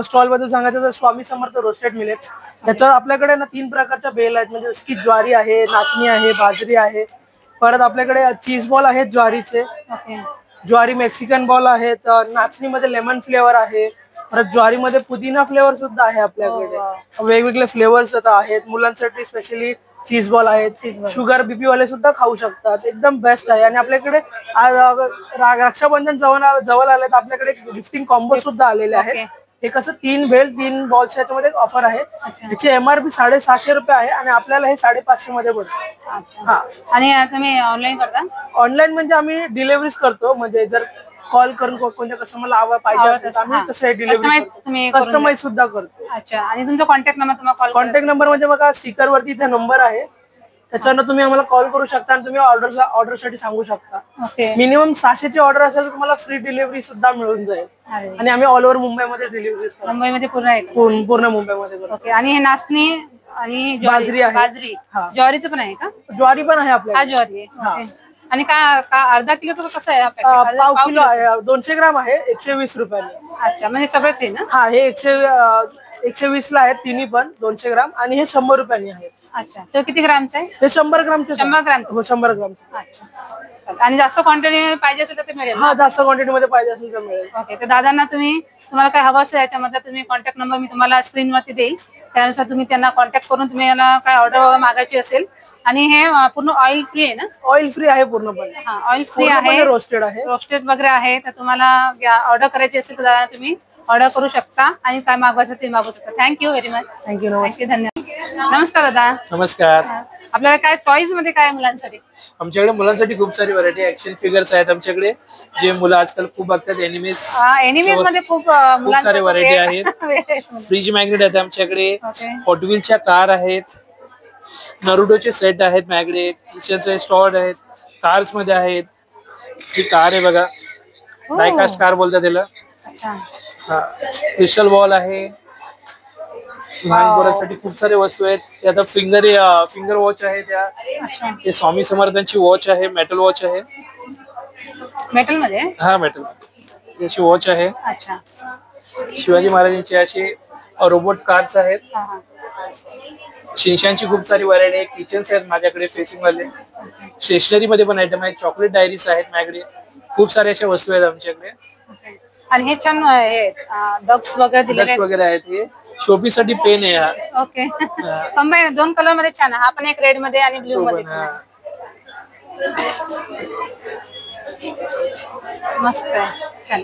स्टॉल बद्दल सांगायचं तर स्वामी समर्थ रोस्टेड मिलेट्स. त्याच्यात आपल्याकडे ना 3 प्रकारच्या बेल आहेत, म्हणजे जसं की ज्वारी आहे, नाचणी आहे, बाजरी आहे. परत आपल्याकडे चीज बॉल आहेत ज्वारीचे, ज्वारी मेक्सिकन बॉल आहेत, नाचणीमध्ये लेमन फ्लेवर आहे, परत ज्वारीमध्ये पुदिना फ्लेवर सुद्धा आहे आपल्याकडे. वेगवेगळे फ्लेवर्स आता आहेत. मुलांसाठी स्पेशली चीज बॉल आहेत. शुगर बीपी वाले सुद्धा खाऊ शकतात. एकदम बेस्ट आहे. आणि आपल्याकडे रक्षाबंधन जवळ आले तर आपल्याकडे गिफ्टिंग कॉम्बो सुद्धा आलेले आहेत. हे कसं 3 बेल 3 बॉल्स याच्यामध्ये ऑफर आहे. याची MRP 750 रुपये आहे आणि आपल्याला हे 550 मध्ये पडतं. हा. आणि तुम्ही ऑनलाईन करता? ऑनलाईन म्हणजे आम्ही डिलिव्हरीज करतो, म्हणजे जर कॉल करून कोणत्या कस्टमरला पाहिजे असेल तर आम्ही तसं डिलिव्हरी कस्टमाइज सुद्धा करतो. अच्छा. आणि तुमचा कॉन्टॅक्ट नंबर तुम्हाला कॉन्टॅक्ट नंबर म्हणजे बघा स्टिकर वरती इथे नंबर आहे, त्याच्यानं तुम्ही आम्हाला कॉल करू शकता आणि तुम्ही ऑर्डरसाठी सांगू शकता. मिनिमम 600ची ऑर्डर असेल तर तुम्हाला फ्री डिलिव्हरी सुद्धा मिळून जाईल. आणि आम्ही ऑल ओव्हर मुंबईमध्ये डिलिव्हरी करतो. मुंबईमध्ये पूर्ण आहे? पूर्ण मुंबईमध्ये करतो. ओके. आणि हे नाचणी आणि बाजरी आहे. बाजरी ज्वारीचं पण आहे का? ज्वारी पण आहे आपल्याला. ज्वारी आहे. आणि का अर्धा किलो कसं आहे? पाव किलो आहे, 200 ग्राम आहे, 120 रुपयाने. अच्छा. म्हणजे सगळंच आहे ना? हा. हे 120 ला आहेत तिन्ही पण 200 ग्राम आणि हे 100 रुपयांनी आहेत. अच्छा. तो किती ग्रामचा आहे? हे 100 ग्रामचे. 100 ग्राम? 100 ग्रामचे. अच्छा. आणि जास्त क्वांटिटी पाहिजे असेल तर ते मिळेल? हा, जास्त क्वांटिटी मध्ये पाहिजे असेल तर मिळेल. ओके. तर दादांना तुम्हाला काय हवं असेल याच्यामध्ये तुम्ही कॉन्टॅक्ट नंबर मी तुम्हाला स्क्रीनवरती देईल, त्यानुसार तुम्ही त्यांना कॉन्टॅक्ट करून तुम्ही काय ऑर्डर वगैरे मागायची असेल. आणि हे पूर्ण ऑइल फ्री आहे ना? ऑइल फ्री आहे पूर्णपणे. हा, ऑइल फ्री आहे, रोस्टेड आहे, रोस्टेड वगैरे आहे. तर तुम्हाला ऑर्डर करायची असेल तर दादा तुम्ही ऑर्डर करू शकता आणि काय मागवायचं ते मागवू शकता. Thank you very much. थँक्यू. धन्यवाद. नमस्कार दादा. नमस्कार. आपल्याला काय टॉईज मध्ये काय मुलांसाठी? आमच्याकडे मुलांसाठी खूप सारी व्हरायटी ऍक्शन फिगर्स आहेत आमच्याकडे, जे मुलं आजकाल खूप बघतात. एनिमेस मध्ये खूप सारे व्हरायटी आहेत. फ्रीज मॅग्नेट आहेत आमच्याकडे, हॉट व्हीलच्या कार आहेत, नरुडोचे सेट आहेत माझ्याकडे, किचनचे स्टॉल आहेत, कार्स मध्ये आहेत. ही कार आहे बघा, डायकास्ट कार बोलतात त्याला. हा, क्रिस्टल बॉल आहे. लहान पोरांसाठी खूप सारे वस्तू आहेत. आता फिंगर वॉच आहे, त्या स्वामी समर्थांची वॉच आहे, मेटल वॉच आहे. मेटल मध्ये? हा, मेटल याची वॉच आहे. अच्छा. शिवाजी महाराजांची अशी रोबोट कार्स आहेत. शिंशांची खूप सारी व्हरायटी आहे. किचन्स आहेत माझ्याकडे फेसिंग वाले. स्टेशनरी मध्ये पण आयटम आहेत. चॉकलेट डायरीज आहेत माझ्याकडे. खूप साऱ्या अशा वस्तू आहेत आमच्याकडे. आणि हे छान डॉग्स वगैरे दिलेले आहेत. हे शोपीस साठी पेन आहे हा. ओके. कंबाईन 2 कलर मध्ये छान. हा पण एक रेड मध्ये आणि ब्ल्यू मध्ये. मस्त आहे, छान.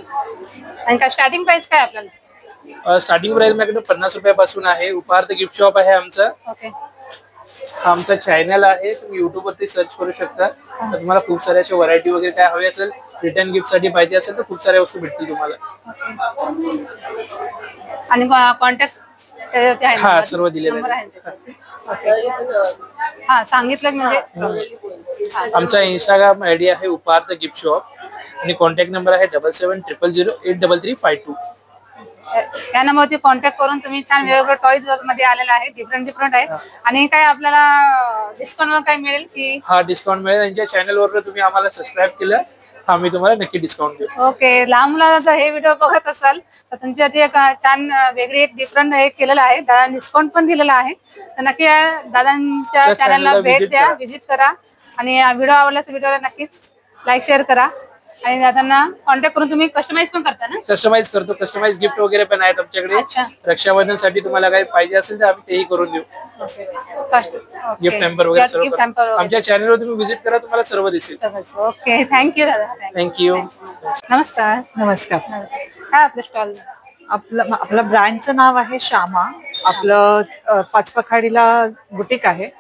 आणि काय स्टार्टिंग प्राइस काय आपल्याला? स्टार्टिंग प्राइस माझ्याकडे 50 रुपयापासून आहे. उपहार गिफ्ट शॉप आहे आमचं. ओके. हा आमचा चॅनल आहे, तुम्ही युट्यूब वरती सर्च करू शकता. तर तुम्हाला खूप साऱ्या अशा व्हरायटी वगैरे काय हवी असेल, रिटर्न गिफ्ट साठी पाहिजे असेल तर खूप साऱ्या वस्तू भेटतील तुम्हाला. आणि कॉन्टॅक्ट हा सर्व दिलेले हा सांगितलं म्हणजे. आमचा इंस्टाग्राम आयडी आहे उपहार गिफ्ट शॉप आणि कॉन्टॅक्ट नंबर आहे 7700083352. या नंबरवरती कॉन्टॅक्ट करून तुम्ही छान वेगवेगळे टॉईज मध्ये आलेला आहे, डिफरंट आहे. आणि काय आपल्याला डिस्काउंट वगैरे काय मिळेल की? हा, डिस्काउंट मिळेल. त्यांच्या चॅनल वर तुम्ही आम्हाला सबस्क्राईब केलं आम्ही तुम्हाला नक्की डिस्काउंट देऊ. ओके. लहान मुलांना जर हे व्हिडिओ बघत असाल तर तुमच्यासाठी एक छान वेगळी एक डिफरंट हे केलेलं आहे. दादा डिस्काउंट पण दिलेला आहे. तर नक्की दादांच्या चॅनलला भेट द्या, व्हिजिट करा. आणि व्हिडिओ आवडला तर व्हिडिओला नक्कीच लाईक शेअर करा. आणि दादांना कॉन्टॅक्ट करून तुम्ही कस्टमाइज पण करता ना? कस्टमाइज करतो, कस्टमाइज गिफ्ट वगैरे पण आहेत आमच्याकडे. रक्षाबंधनसाठी तुम्हाला काही पाहिजे असेल तर आम्ही तेही करून देऊ. गिफ्ट हॅम्पर वगैरे सर्व आमच्या चॅनलवर तुम्ही व्हिजिट करा, तुम्हाला सर्व दिसेल. ओके, थँक्यू दादा. थँक्यू. नमस्कार. नमस्कार. काय आपलं स्टॉल? आपलं ब्रँडचं नाव आहे श्यामा. आपलं पाचपखाडीला बुटीक आहे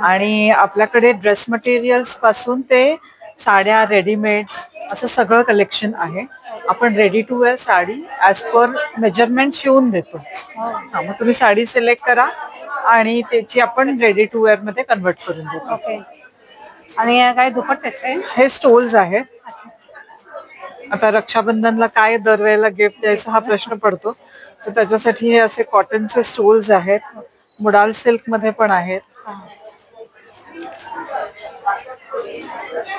आणि आपल्याकडे ड्रेस मटेरियल्स पासून ते साड्या, रेडीमेड्स असं सगळं कलेक्शन आहे. आपण ready to wear sari as per measurement शिवून देतो. मग तुम्ही साडी सिलेक्ट करा आणि त्याची आपण रेडी टू वेअर मध्ये कन्वर्ट करून देतो. आणि काय दुपट्टे काय? हे स्टोल्स आहेत. आता रक्षाबंधनला काय दरवेळेला गिफ्ट द्यायचा हा प्रश्न पडतो, तर त्याच्यासाठी हे असे कॉटनचे स्टोल्स आहेत. मुडाल सिल्क मध्ये पण आहेत.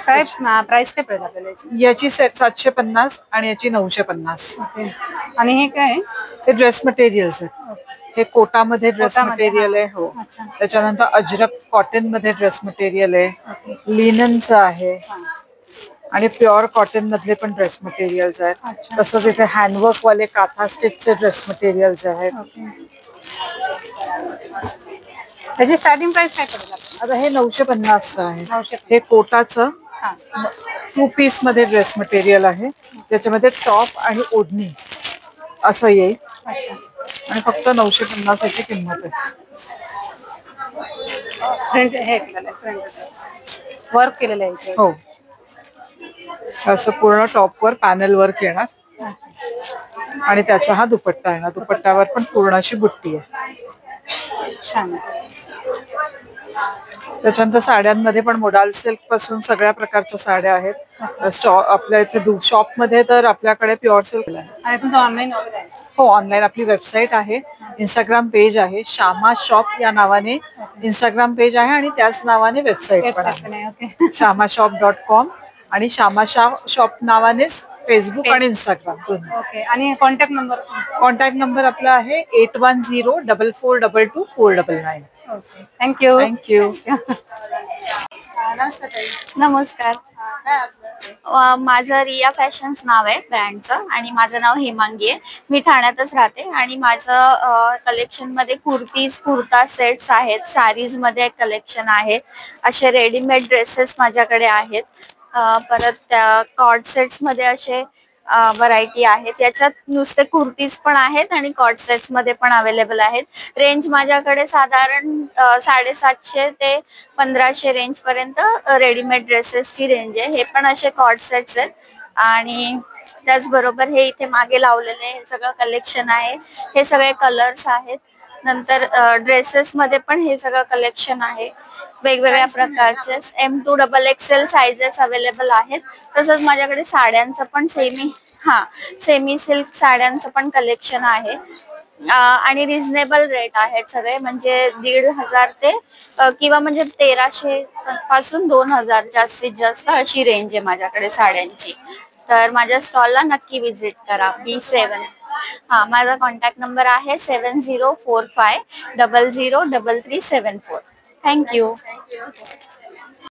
काय प्राइस काय पडेल आपल्याला? याची 750 आणि याची 950. आणि हे काय? हे ड्रेस मटेरियल्स आहेत. हे कोटामध्ये ड्रेस मटेरियल आहे. हो. त्याच्यानंतर अजरक कॉटन मध्ये ड्रेस मटेरियल आहे. लिननचं आहे आणि प्युअर कॉटन मधले पण ड्रेस मटेरियल्स आहेत. तसंच इथे हँडवर्क वाले काथा स्टिचचे ड्रेस मटेरियल्स आहेत. त्याची स्टार्टिंग प्राइस काय पडेल? आता हे 950 आहे. हे कोटाचं 2 पीस मध्ये ड्रेस मटेरियल आहे. त्याच्यामध्ये टॉप आणि ओढणी असं येईल आणि फक्त 950 याची किंमत आहे. वर्क केलेलं आहे. हो. असं पूर्ण टॉपवर पॅनल वर्क येणार आणि त्याचा हा दुपट्टा येणार. दुपट्ट्यावर पण पूर्ण अशी बुट्टी आहे. छान. त्याच्यानंतर साड्यांमध्ये पण मोडाल सिल्क पासून सगळ्या प्रकारच्या साड्या आहेत. आपल्या इथे शॉप मध्ये तर आपल्याकडे प्युअर सिल्क आहे. आणि तुमचं ऑनलाईन वगैरे आहे? हो, ऑनलाईन आपली वेबसाईट आहे, इंस्टाग्राम पेज आहे. श्यामा शॉप या नावाने इंस्टाग्राम पेज आहे आणि त्याच नावाने वेबसाईट पण आहे. श्यामाशॉप.com आणि श्यामा शॉप नावानेच फेसबुक आणि इंस्टाग्राम दोन्ही. ओके. आणि कॉन्टॅक्ट नंबर? कॉन्टॅक्ट नंबर आपला आहे 8104422499. थँक्यू. थँक्यू. नमस्कार. नमस्कार. माझं रिया फॅशन्स नाव आहे ब्रँडचं आणि माझं नाव हेमांगी आहे. मी ठाण्यातच राहते आणि माझं कलेक्शन मध्ये कुर्तीज, कुर्ता सेट्स आहेत. साडीज मध्ये कलेक्शन आहे. असे रेडीमेड ड्रेसेस माझ्याकडे आहेत. परत त्या कॉर्ड सेट्स मध्ये असे व्हरायटी आहे. त्याच्यात नुसते कुर्तीज पण आहेत आणि कॉर्ड सेट्स मध्ये पण अवेलेबल आहेत. रेंज माझ्याकडे साधारण 750 ते 1500 रेंज पर्यंत रेडीमेड ड्रेसेसची रेंज आहे. हे पण असे कॉर्ड सेट्स आहेत आणि त्याचबरोबर हे इथे मागे लावलेले हे सगळं कलेक्शन आहे. हे सगळे कलर्स आहेत. नंतर ड्रेसेस मध्ये पण हे सगळं कलेक्शन आहे. वेगवेगळ्या प्रकारचे M2XXL साइजेस अवेलेबल आहेत. तसंच माझ्याकडे साड्यांचं पण सेमी सिल्क साड्यांचं पण कलेक्शन आहे आणि रिझनेबल रेट आहेत सगळे. म्हणजे 1500 ते किंवा म्हणजे 1300 पासून 2000 जास्तीत जास्त अशी रेंज आहे माझ्याकडे साड्यांची. तर माझ्या स्टॉलला नक्की विजिट करा. B7. माझा कॉन्टॅक्ट नंबर आहे 7045003374. थँक्यू.